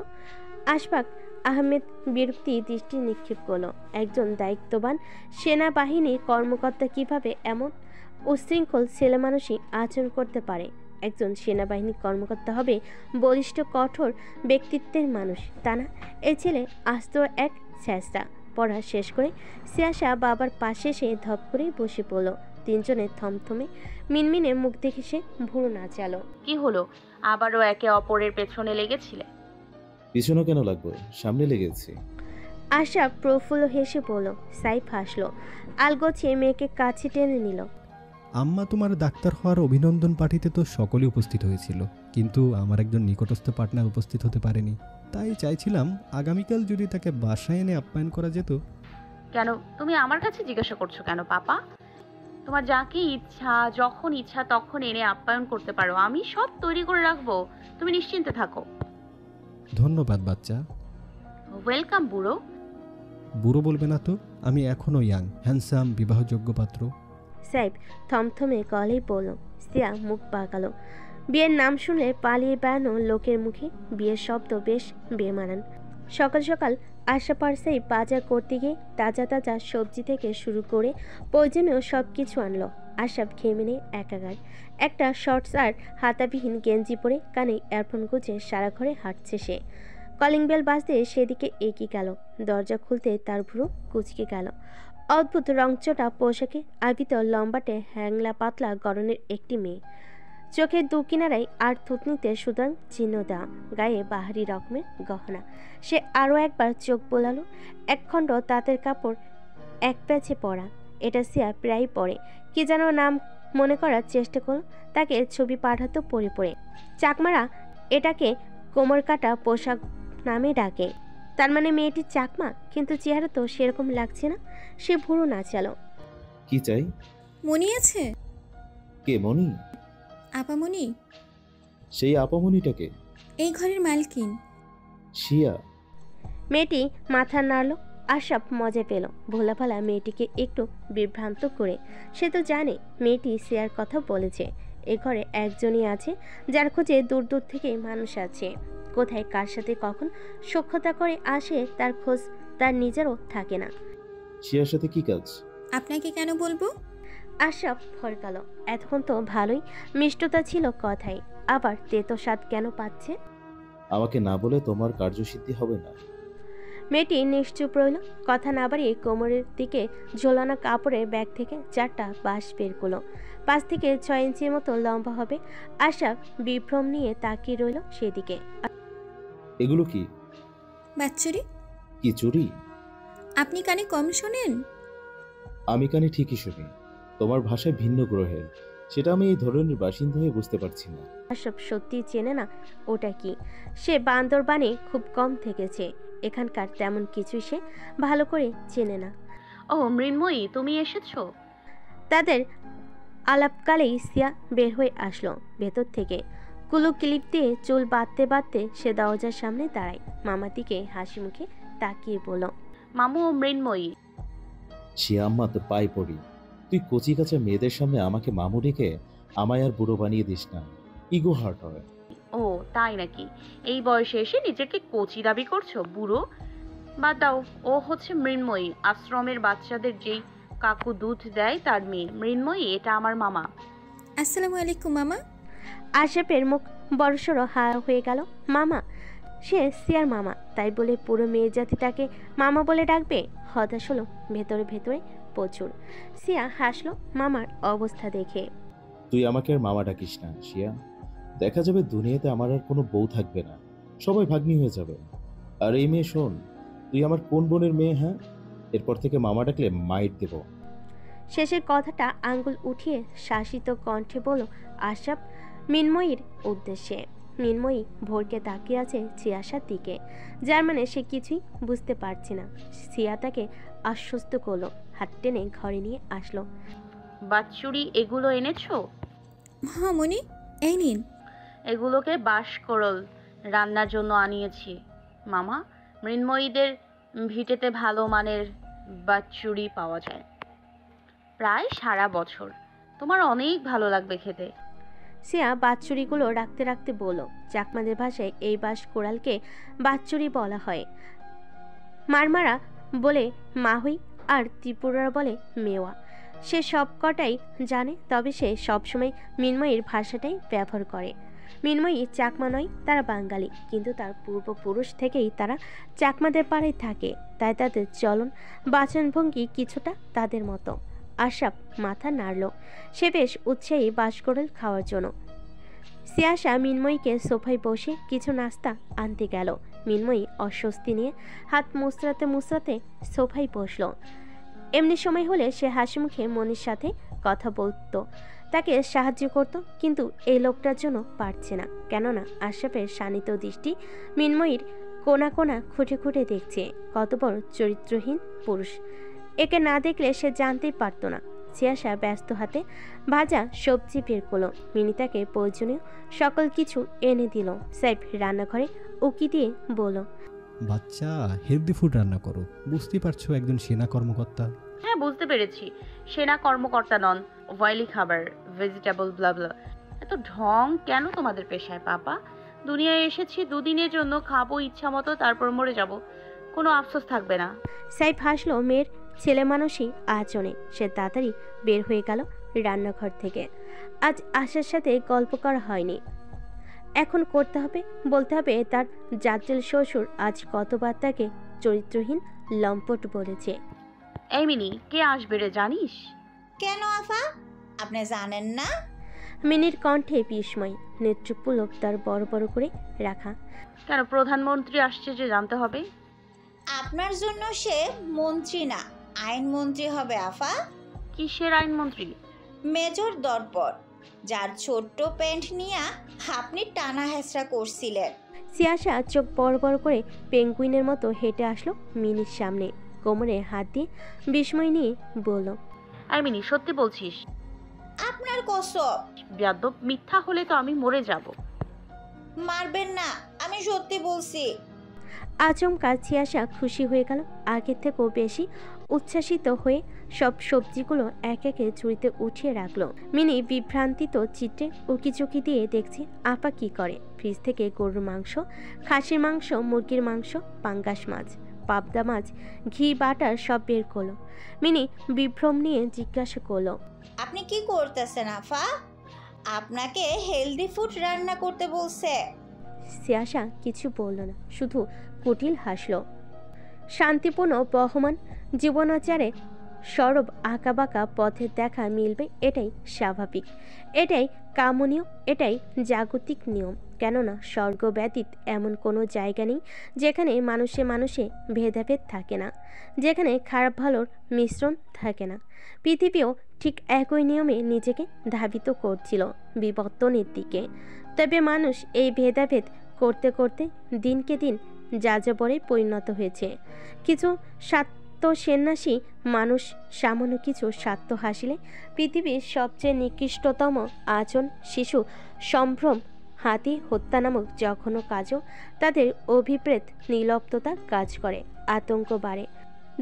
Speaker 2: আশফাক আহমেদ বিরক্তি দৃষ্টি নিক্ষেপ করলো। একজন দায়িত্ববান সেনাবাহিনীর কর্মকর্তা কিভাবে এমন উশৃঙ্খল ছেলে মানুষই আচরণ করতে পারে? একজন সেনাবাহিনী কর্মকর্তা হবে বলিষ্ঠ কঠোর ব্যক্তিত্বের মানুষ, তা না। এই ছেলে আস্ত এক ছেঁচড়া। পড়া শেষ করে সিয়াসা বাবার পাশে এসে ধপ করে বসে পড়ল। 3জনে থমথমে মিনমিনে মুখ দেখে সে ভুরু নাচালো।
Speaker 3: কি হলো, আবারও একে অপরের পেছনে লেগেছিলে?
Speaker 6: পিছনে কেন লাগবে, সামনে লেগেছি।
Speaker 2: আশা প্রফুল্ল হেসে বলল। সাইফ হাসলো, আলগোছে মেয়েকে কাছে টেনে নিল।
Speaker 4: আম্মা, তোমার ডাক্তার হওয়ার অভিনন্দন পার্টিতে তো সকলেই উপস্থিত হয়েছিল, কিন্তু আমার একজন নিকটস্থ পার্টনার উপস্থিত হতে পারেনি। তাই চাইছিলাম আগামীকাল যদি তাকে বাসায় এনে আপ্যায়ন করা যেত।
Speaker 3: কেন তুমি আমার কাছে জিজ্ঞাসা করছো কেন পাপা? তোমার যাকে ইচ্ছা যখন ইচ্ছা তখন এনে আপ্যায়ন করতে পারো, আমি সব তৈরি করে রাখবো, তুমি নিশ্চিন্তে থাকো।
Speaker 4: ধন্যবাদ বাচ্চা।
Speaker 3: ওয়েলকাম বুড়ো।
Speaker 4: বুড়ো বলবে না তো, আমি এখনো ইয়াং, হ্যান্ডসাম, বিবাহযোগ্য পাত্র।
Speaker 2: সাইফ থমথমে গলেই বলল। সিয়া মুখ বাঁকালো। বিয়ের নাম শুনলে পালিয়ে বেড়ানো লোকের মুখে বিয়ের শব্দ বেশ বেমানান। সকাল সকাল আশা পারসাই বাজার করতে গিয়ে তাজা তাজা সবজি থেকে শুরু করে প্রয়োজনীয় সব কিছু আনলো। আশরাফ ঘেমে নেই একাগার। একটা শর্টস আর হাতাবিহীন গেঞ্জি পরে কানে ইয়ারফোন গুঁজে সারা ঘরে হাঁটছে সে। কলিং বেল বাজতে সেদিকে এগিয়ে গেল। দরজা খুলতে তার ভুরু কুচকে গেল। অদ্ভুত রংচটা পোশাকে আবিত লম্বাটে হ্যাংলা পাতলা গড়নের একটি মেয়ে। চোখের দু কিনারায় আর থুতনিতে সুতরাং চিহ্ন দেওয়া, গায়ে বাহারি রকমের গহনা। সে আরও একবার চোখ বোলালো। একখণ্ড তাঁতের কাপড় এক প্যাচে পরা, এটা সিয়া প্রায় পরে। কি যেন নাম মনে করার চেষ্টা করল। তাকে ছবি পাঠাতো পরে পরে। চাকমারা এটাকে কোমর কাটা পোশাক নামে ডাকে। তার মানে মেয়েটি চাকমা, কিন্তু চেহারা তো সেরকম লাগছে না। সে ভুরু নাচালো।
Speaker 6: কি চাই?
Speaker 10: মনি আছে?
Speaker 6: কে মনি?
Speaker 10: আপামনি।
Speaker 6: সেই আপামনিটাকে?
Speaker 10: এই ঘরের মালকিন
Speaker 6: শিয়া।
Speaker 2: মেয়েটি মাথা নাড়ল। আশরাফ মজা পেল ভোলা ভালা মেয়েটিকে একটু বিভ্রান্ত করে। সে তো জানে মেয়েটি সিয়ার কথা বলেছে। এ ঘরে একজনই আছে যার খোঁজে দূর দূর থেকে মানুষ আছে। কোথায় কার সাথে কখন সখ্যতা করে আসে তার খোঁজ তার নিজেরও থাকে না।
Speaker 6: শিয়ার সাথে কি কাজ?
Speaker 10: আপনাকে কেন বলবো?
Speaker 2: আশরাফ ফরকালো। এতক্ষণ তো ভালোই মিষ্টতা ছিল কথায়, আবার তেতো স্বাদ কেন পাচ্ছে?
Speaker 6: আমাকে না বলে তোমার কার্যসিদ্ধি হবে না।
Speaker 2: মেয়েটি নিশ্চুপ রইল। কথা না বাড়িয়ে কোমরের দিকে ঝোলানো কাপড়ের ব্যাগ থেকে 4টা বাঁশ বের করলো। 5 থেকে 6 ইঞ্চির মতো লম্বা হবে। আশরাফ বিভ্রম নিয়ে তাকিয়ে রইল সেদিকে।
Speaker 6: এগুলো কি?
Speaker 10: বাচ্চুরি।
Speaker 6: কি চুরি?
Speaker 10: আপনি কানে কম শোনেন?
Speaker 6: আমি কানে ঠিকই শুনি, তোমার ভাষায় ভিন্ন গ্রহের, সেটা আমি এই ধরনের বাসিন্দা হয়ে বুঝতে পারছি না।
Speaker 2: আশরাফ সত্যি চেনে না ওটা কি। সে বান্দরবানে খুব কম থেকেছে, এখানকার তেমন কিছুই সে ভালো করে চেনে না।
Speaker 3: ও মৃন্ময়ী, তুমি এসেছো?
Speaker 2: তাদের আলাপকালেই সিয়া বের হয়ে আসলো ভেতর থেকে। কুলু ক্লিপ দিয়ে চুল বাঁধতে বাঁধতে সে দরজার সামনে দাঁড়ায়। মামার দিকে হাসি মুখে তাকিয়ে বলল,
Speaker 3: মামু ও মৃন্ময়ী।
Speaker 6: শিয়া আম্মা তো পাই পড়ি, তুই কচি কাঁচা মেয়েদের সামনে আমাকে মামু ডেকে আমায় আর বুড়ো বানিয়ে দিস না, ইগো হার্ট হয়।
Speaker 3: ও তাই নাকি? এই বয়সে এসে নিজেকে কোচি দাবি করছো? বুড়ো বাদ দাও, ও হচ্ছে মৃন্ময়ী, আশ্রমের বাচ্চাদের যেই কাকু দুধ দেয় তার মেয়ে। মৃন্ময়ী, এটা আমার মামা।
Speaker 10: আসসালামু আলাইকুম মামা।
Speaker 2: আশরাফের মুখ বড়সড় হা হয়ে গেল। মামা? সে সিয়ার মামা, তাই বলে পুরো মেয়ে জাতি তাকে মামা বলে ডাকবে? হতাশ হলো ভেতরে ভেতরে প্রচুর। সিয়া হাসলো মামার অবস্থা দেখে।
Speaker 6: তুই আমাকে আর মামা ডাকিস না শিয়া, দেখা যাবে দুনিয়াতে আমার আর কোনো বউ থাকবে না, সবাই ভাগ্নি হয়ে যাবে। আর এই মেয়ে শোন, তুই আমার কোন বোনের মেয়ে? হ্যাঁ, এরপর থেকে মামা ডাকলে মাইট দেব।
Speaker 2: শেষের কথাটা আঙ্গুল উঠিয়ে শাসিত কণ্ঠে বলল আশরাফ মিনময়ীর উদ্দেশ্যে। মিনময়ী ভোরকে তাকিয়ে আছে সিয়াসার দিকে, যার মানে সে কিছুই বুঝতে পারছে না। সিয়া তাকে আশ্বস্ত করলো, হাত টেনে ঘরে নিয়ে আসলো।
Speaker 3: বাচ্চুরি, এগুলো এনেছো?
Speaker 10: হ্যাঁ মনি, এই নিন।
Speaker 3: এগুলোকে বাঁশকরল রান্নার জন্য আনিয়েছি মামা। মৃন্ময়ীদের ভিটেতে ভালো মানের বাচ্চুরি পাওয়া যায় প্রায় সারা বছর, তোমার অনেক ভালো লাগবে খেতে।
Speaker 2: সিয়া বাচ্চুরিগুলো রাখতে রাখতে বলল, চাকমাদের ভাষায় এই বাঁশ কোড়ালকে বাচ্চুরি বলা হয়। মারমারা বলে মাহুই আর ত্রিপুরারা বলে মেওয়া। সে সব কটাই জানে, তবে সে সবসময় মিনময়ীর ভাষাটাই ব্যবহার করে। মিনময়ী চাকমা নয়, তারা বাঙালি, কিন্তু তার পূর্বপুরুষ থেকেই তারা চাকমাদের পাড়ায় থাকে, তাই তাদের চলন বাচনভঙ্গি কিছুটা তাদের মতো। আশরাফ মাথা নাড়ল, সে বেশ উৎসাহী বাঁশকরল খাওয়ার জন্য। সিয়াসা মিনময়ীকে সোফায় বসে কিছু নাস্তা আনতে গেল। মিনময়ী অস্বস্তি নিয়ে হাত মুচড়াতে মুচড়াতে সোফায় বসল। এমনি সময় হলে সে হাসি মুখে মনির সাথে কথা বলতো, তাকে সাহায্য করত, কিন্তু এই লোকটার জন্য পারছে না। কেননা আশরাফের শানিত দৃষ্টি মিনময়ীর কোনা কোনা খুঁটে খুঁটে দেখছে। কত বড় চরিত্রহীন পুরুষ, একে না দেখলে সে জানতেই পারত না। সিয়াসা ব্যস্ত হাতে ভাজা সবজি বের করলো। মিনি তাকে প্রয়োজনীয় সকল কিছু এনে দিল। সাইফ রান্নাঘরে উকি দিয়ে বলল,
Speaker 4: বাচ্চা হেলদি ফুড রান্না করো, বুঝতেই পারছো একজন সেনা কর্মকর্তা।
Speaker 3: হ্যাঁ বুঝতে পেরেছি, সেনা কর্মকর্তা নন, অয়েলি খাবার, ভেজিটেবল ব্লাবলা। এত ঢং কেন তোমাদের পেশায় পাপা? দুনিয়ায় এসেছি দুদিনের জন্য, খাবো ইচ্ছা মতো, তারপর মরে যাব, কোনো আফসোস থাকবে না।
Speaker 2: সাইফ হাসলো মেয়ের ছেলে মানুষই আচরণে। সে তাড়াতাড়ি বের হয়ে গেল রান্নাঘর থেকে। আজ আশার সাথে গল্প করা হয়নি, এখন করতে হবে। বলতে হবে তার জাজ্জেল শ্বশুর আজ কতবার তাকে চরিত্রহীন লম্পট বলেছে।
Speaker 3: এই মিনি, কে আসবে রে জানিস?
Speaker 9: কেন আফা, আপনি জানেন না?
Speaker 2: মিনির কণ্ঠে বিস্ময়, নেত্রপুলক তার বড় বড় করে রাখা।
Speaker 3: কেন, প্রধানমন্ত্রী আসছে যে জানতে হবে?
Speaker 9: আপনার জন্য সে মন্ত্রী না, আইনমন্ত্রী হবে আফা।
Speaker 3: কিসের আইনমন্ত্রী?
Speaker 9: মেজর দরপর, যার ছোট্ট প্যান্ট নিয়ে আপনি টানা হেঁচড়া করছিলেন।
Speaker 2: সিয়াসা চোখ বড় বড় করে পেঙ্গুইনের মতো হেঁটে আসলো মিনির সামনে, কোমরে হাত দিয়ে বিস্ময় নিয়ে বলল,
Speaker 3: এই মিনি, সত্যি বলছিস?
Speaker 9: আপনার কসম।
Speaker 3: বেয়াদব, মিথ্যা হলে তো আমি মরে যাব।
Speaker 9: মারবেন না, আমি সত্যি বলছি।
Speaker 2: আচমকা সিয়াসা খুশি হয়ে গেল, আগের থেকেও বেশি উচ্ছ্বাসিত হয়ে সব সবজিগুলো এক একে ঝুড়িতে উঠিয়ে রাখলো। মিনি বিভ্রান্তিত চিত্রে উকিচুকি দিয়ে দেখছে আপা কি করে। ফ্রিজ থেকে গরুর মাংস, খাসির মাংস, মুরগির মাংস, পাঙ্গাস মাছ, পাবদা মাছ, ঘি, বাটার সব বের করলো। মিনি বিভ্রম নিয়ে জিজ্ঞাসা করলো,
Speaker 9: আপনি কি করতেছেন আফা? আপনাকে হেলদি ফুড রান্না করতে বলছে।
Speaker 2: সিয়াসা কিছু বলল না, শুধু কুটিল হাসলো। শান্তিপূর্ণ বহমান জীবনাচারে সরব আঁকাবাঁকা পথের দেখা মিলবে, এটাই স্বাভাবিক, এটাই কামনীয়, এটাই জাগতিক নিয়ম। কেননা স্বর্গ ব্যতীত এমন কোনো জায়গা নেই যেখানে মানুষে মানুষে ভেদাভেদ থাকে না, যেখানে খারাপ ভালোর মিশ্রণ থাকে না। পৃথিবীও ঠিক একই নিয়মে নিজেকে ধাবিত করছিল বিবর্তনের দিকে। তবে মানুষ এই ভেদাভেদ করতে করতে দিনকে দিন যাযাবরে পরিণত হয়েছে। কিছু স্বার্থ সন্ন্যাসী মানুষ সামান্য কিছু স্বার্থ হাসিলে পৃথিবীর সবচেয়ে নিকৃষ্টতম আচরণ, শিশু সম্ভ্রম, হাতি হত্যা নামক যখনও কাজও তাদের অভিপ্রেত নির্লিপ্ততা কাজ করে। আতঙ্ক বাড়ে,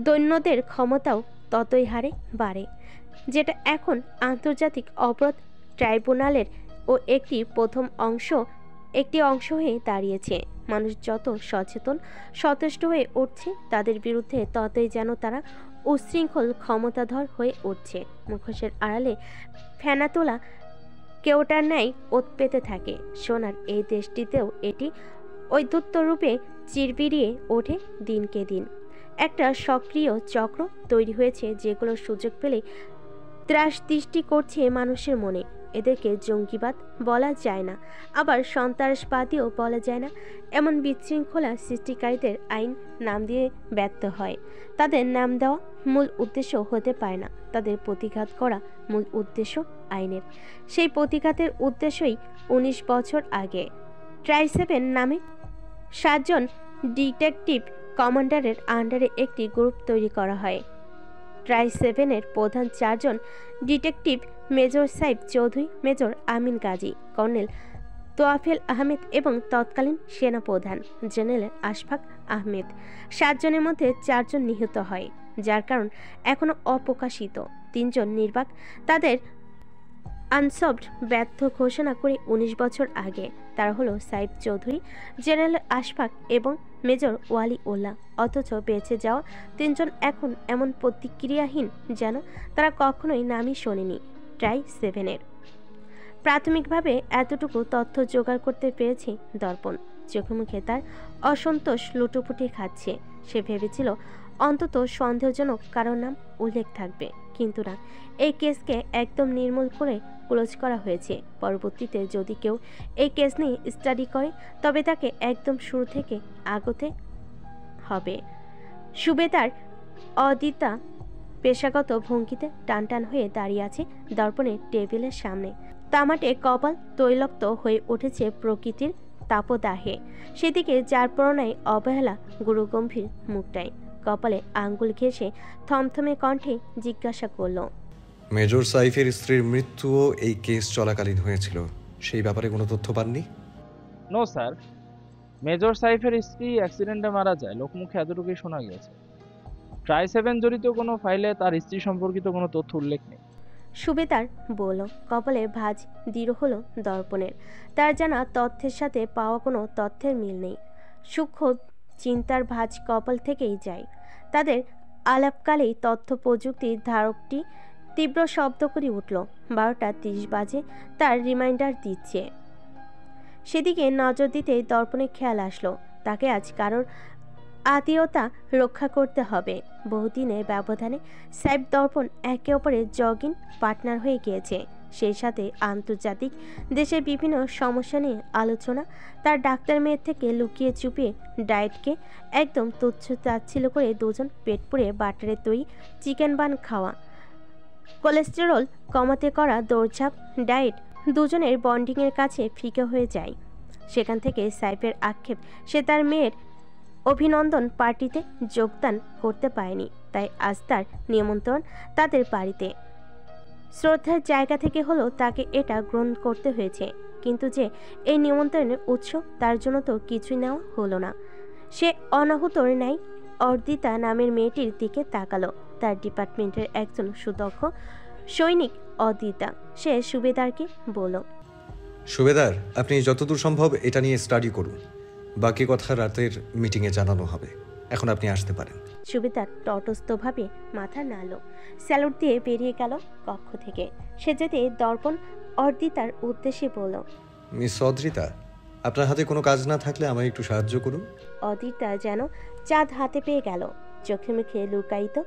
Speaker 2: দৈন্যদের ক্ষমতাও ততই হারে বাড়ে, যেটা এখন আন্তর্জাতিক অপরাধ ট্রাইব্যুনালের ও একটি অংশ হয়ে দাঁড়িয়েছে। মানুষ যত সচেতন সচেষ্ট হয়ে উঠছে, তাদের বিরুদ্ধে ততই যেন তারা উচ্ছৃঙ্খল ক্ষমতাধর হয়ে উঠছে। মুখোশের আড়ালে ফেনা তোলা কেউটার ন্যায় ওত পেতে থাকে। সোনার এই দেশটিতেও এটি ঐদ্যুত্যরূপে চিরবিরিয়ে ওঠে দিনকে দিন। একটা সক্রিয় চক্র তৈরি হয়েছে, যেগুলো সুযোগ পেলে ত্রাস দৃষ্টি করছে মানুষের মনে। এদেরকে জঙ্গিবাদ বলা যায় না, আবার সন্ত্রাসবাদীও বলা যায় না। এমন বিশৃঙ্খলা সৃষ্টিকারীদের আইন নাম দিয়ে ব্যর্থ হয়। তাদের নাম দেওয়া মূল উদ্দেশ্য হতে পারে না, তাদের প্রতিঘাত করা মূল উদ্দেশ্য আইনের। সেই প্রতিঘাতের উদ্দেশ্যই 19 বছর আগে ট্রাই-7 নামে 7 জন ডিটেকটিভ কমান্ডারের আন্ডারে একটি গ্রুপ তৈরি করা হয়। ট্রাই-7-এর প্রধান 4 জন detective major Saif Chowdhury, major Amin Gazi, colonel Toyafel Ahmed এবং তৎকালীন সেনাপ্রধান জেনারেল আশফাক আহমেদ। 7 জনের মধ্যে 4 জন নিহত হয়, যার কারণ এখনও অপ্রকাশিত। 3 জন নির্বাক তাদের আনসলভড ব্যর্থ ঘোষণা করে 19 বছর আগে। তারা হলো সাইফ চৌধুরী, জেনারেল আশফাক এবং মেজর ওয়ালি উল্লাহ। অথচ বেঁচে যাওয়া 3 জন এখন এমন প্রতিক্রিয়াহীন যেন তারা কখনোই নামই শোনেনি ট্রাই-7-এর। প্রাথমিকভাবে এতটুকু তথ্য জোগাড় করতে পেরেছে দর্পণ। চোখে মুখে তার অসন্তোষ লুটোপুটি খাচ্ছে। সে ভেবেছিল অন্তত সন্দেহজনক কারোর নাম উল্লেখ থাকবে, কিন্তু না, এই কেসকে একদম নির্মূল করে ক্লোজ করা হয়েছে। পরবর্তীতে যদি কেউ এই কেস নিয়ে স্টাডি করে, তবে তাকে একদম শুরু থেকে আগতে হবে। সুবেদার অদিতা পেশাগত ভঙ্গিতে টানটান হয়ে দাঁড়িয়ে আছে দর্পণের টেবিলের সামনে। তামাটে কপাল তৈলক্ত হয়ে উঠেছে প্রকৃতির তাপদাহে। সেদিকে যার প্রণয় অবহেলা গুরুগম্ভীর মুখটাই। কপালে আঙ্গুল ঘেঁষে থমথমে কণ্ঠে জিজ্ঞাসা করল,
Speaker 7: মেজর সাইফের স্ত্রীর মৃত্যুও এই কেস চলাকালীন হয়েছিল, সেই ব্যাপারে কোনো তথ্য পাননি?
Speaker 11: নো স্যার, মেজর সাইফের স্ত্রী অ্যাক্সিডেন্টে মারা যায়, লোকমুখে এতটুকুই শোনা গিয়েছে। ট্রাই-7 জড়িত কোনো ফাইলে তার স্ত্রী সম্পর্কিত কোনো তথ্য উল্লেখ নেই।
Speaker 2: সুবেদার বলল। কপালে ভাঁজ দৃঢ় হলো দর্পণের। তার জানা তথ্যের সাথে পাওয়া কোনো তথ্যের মিল নেই। সূক্ষ্ম চিন্তার ভাঁজ কপাল থেকেই যায়। তাদের আলাপকালেই তথ্য প্রযুক্তির ধারকটি তীব্র শব্দ করে উঠল। 12:30 বাজে তার রিমাইন্ডার দিচ্ছে। সেদিকে নজর দিতেই দর্পণে খেয়াল আসলো, তাকে আজ কারোর আত্মীয়তা রক্ষা করতে হবে। বহুদিনের ব্যবধানে সাইফ দর্পণ একে অপরের জগিং পার্টনার হয়ে গিয়েছে। সেই সাথে আন্তর্জাতিক দেশের বিভিন্ন সমস্যা নিয়ে আলোচনা। তার ডাক্তার মেয়ের থেকে লুকিয়ে চুপিয়ে ডায়েটকে একদম তুচ্ছ তাচ্ছিল্য করে দুজন পেট পুড়ে বাটারে তৈরি চিকেন বান খাওয়া, কোলেস্টেরল কমাতে করা দৌড়ঝাঁপ ডায়েট দুজনের বন্ডিংয়ের কাছে ফিকে হয়ে যায়। সেখান থেকে সাইফের আক্ষেপ, সে তার মেয়ের অভিনন্দন পার্টিতে যোগদান করতে পারেনি, তাই আজ তার নিমন্ত্রণ তাদের বাড়িতে। শ্রদ্ধার জায়গা থেকে হলেও তাকে এটা গ্রহণ করতে হয়েছে, কিন্তু যে এই নিমন্ত্রণের উৎস, তার জন্য তো কিছুই নেওয়া হলো না। সে অনাহুতর ন্যায় অর্দিতা নামের মেয়েটির দিকে তাকালো। তার ডিপার্টমেন্টের একজন সুদক্ষ সৈনিক অদিতা। সে সুবেদারকে বলল,
Speaker 7: সুবেদার, আপনি যতদূর সম্ভব এটা নিয়ে স্টাডি করুন, বাকি কথা রাতের মিটিংয়ে জানানো হবে। এখন আপনি আসতে পারেন।
Speaker 2: সুবেদার তটস্থভাবে মাথা নাড়ল, স্যালুট দিয়ে বেরিয়ে গেল কক্ষ থেকে। সে যেতে দর্পণ অর্দিতার উদ্দেশ্যে বলল,
Speaker 7: মিস অদ্রিতা, আপনার হাতে কোনো কাজ না থাকলে আমায় একটু সাহায্য করুন।
Speaker 2: অদিতা যেন চাঁদ হাতে পেয়ে গেল। চোখে মুখে লুকায়িত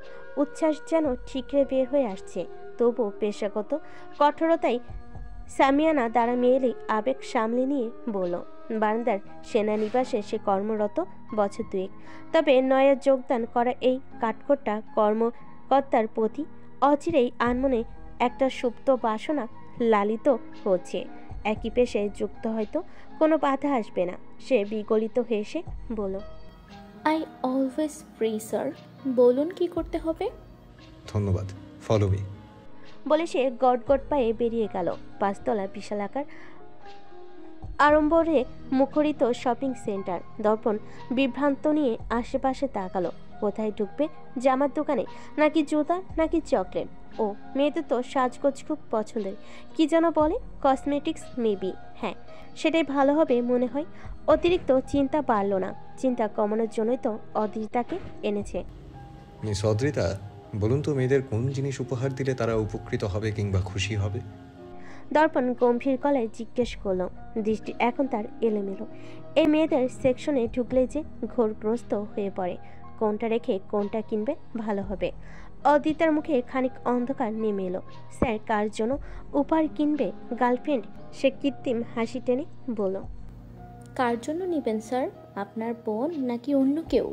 Speaker 2: উচ্ছ্বাস যেন ঠিকরে বের হয়ে আসছে। তবু পেশাগত কঠোরতায় সামিয়ানা দ্বারা মেয়েলি আবেগ সামলে নিয়ে বলল, বারান্দার সেনানিবাসে সে কর্মরত বছর দুয়েক। তবে নয়া যোগদান করা এই কাঠখোট্টা কর্মকর্তার প্রতি অচিরেই আনমনে একটা সুপ্ত বাসনা লালিত হচ্ছে। একই পেশায় যুক্ত হয়তো কোনো বাধা আসবে না। সে বিগলিত হেসে বলল,
Speaker 1: আই অলওয়েজ ফ্রি স্যার, বলুন কি করতে হবে।
Speaker 7: ধন্যবাদ, ফলো মি।
Speaker 2: বলে সে গটগট পায়ে বেরিয়ে গেল। পাঁচতলা বিশালাকার আড়ম্বরে মুখরিত শপিং সেন্টার। দর্পণ বিভ্রান্ত নিয়ে আশেপাশে তাকালো। কোথায় ঢুকবে? জামার দোকানে, নাকি জুতা, নাকি চকলেট? ও মেয়েদের তো সাজগোজ খুব পছন্দের। কি যেন বলে, কসমেটিক্স মেবি। হ্যাঁ, সেটাই ভালো হবে মনে হয়। অতিরিক্ত চিন্তা বাড়ল না। চিন্তা কমানোর জন্যই তো অদ্রিতাকে এনেছে।
Speaker 7: মিস অদ্রিতা, বলুন তো মেয়েদের কোন জিনিস উপহার দিলে তারা উপকৃত হবে কিংবা খুশি হবে?
Speaker 2: দর্পণ গম্ভীর গলায় জিজ্ঞেস করল। দৃষ্টি এখন তার এলোমেলো। এই মেয়েদের সেকশনে ঢুকলে যে ঘোরগ্রস্ত হয়ে পড়ে। কোনটা রেখে কোনটা কিনবে ভালো হবে। অদিতার মুখে খানিক অন্ধকার নেমে এলো। স্যার কার জন্য উপহার কিনবে? গার্লফ্রেন্ড? সে কৃত্রিম হাসি টেনে বলল,
Speaker 1: কার জন্য নেবেন স্যার? আপনার বোন নাকি অন্য কেউ?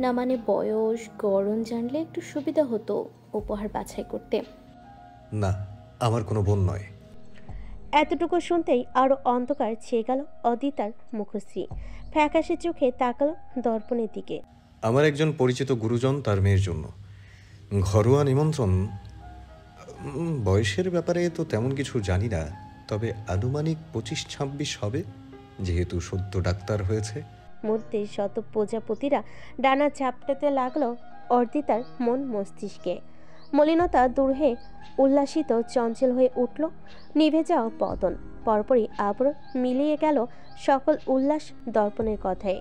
Speaker 1: না মানে বয়স গড়ন জানলে একটু সুবিধা হতো উপহার বাছাই করতে।
Speaker 7: না, আমার কোনো বোন নয়।
Speaker 2: এতটুকু শুনতেই আরো অন্ধকার ছেয়ে গেল অদিতার মুখশ্রী। ফ্যাকাশে চোখে তাকালো দর্পণের দিকে।
Speaker 7: আমার একজন পরিচিত গুরুজন তার মেয়ের জন্য ঘরোয়া নিমন্ত্রণ। বয়সের ব্যাপারে তো তেমন কিছু জানি না, তবে আনুমানিক 25-26 হবে, যেহেতু সদ্য ডাক্তার হয়েছে।
Speaker 2: মধ্যে শত প্রজাপতিরা ডানা ঝাপটাতে লাগলো অর্দিতার মন মস্তিষ্কে। মলিনতা দূর হয়ে উল্লাসিত চঞ্চল হয়ে উঠল নিভে যাওয়া পতন। পরপরই আবার মিলিয়ে গেল সকল উল্লাস দর্পণের কথায়।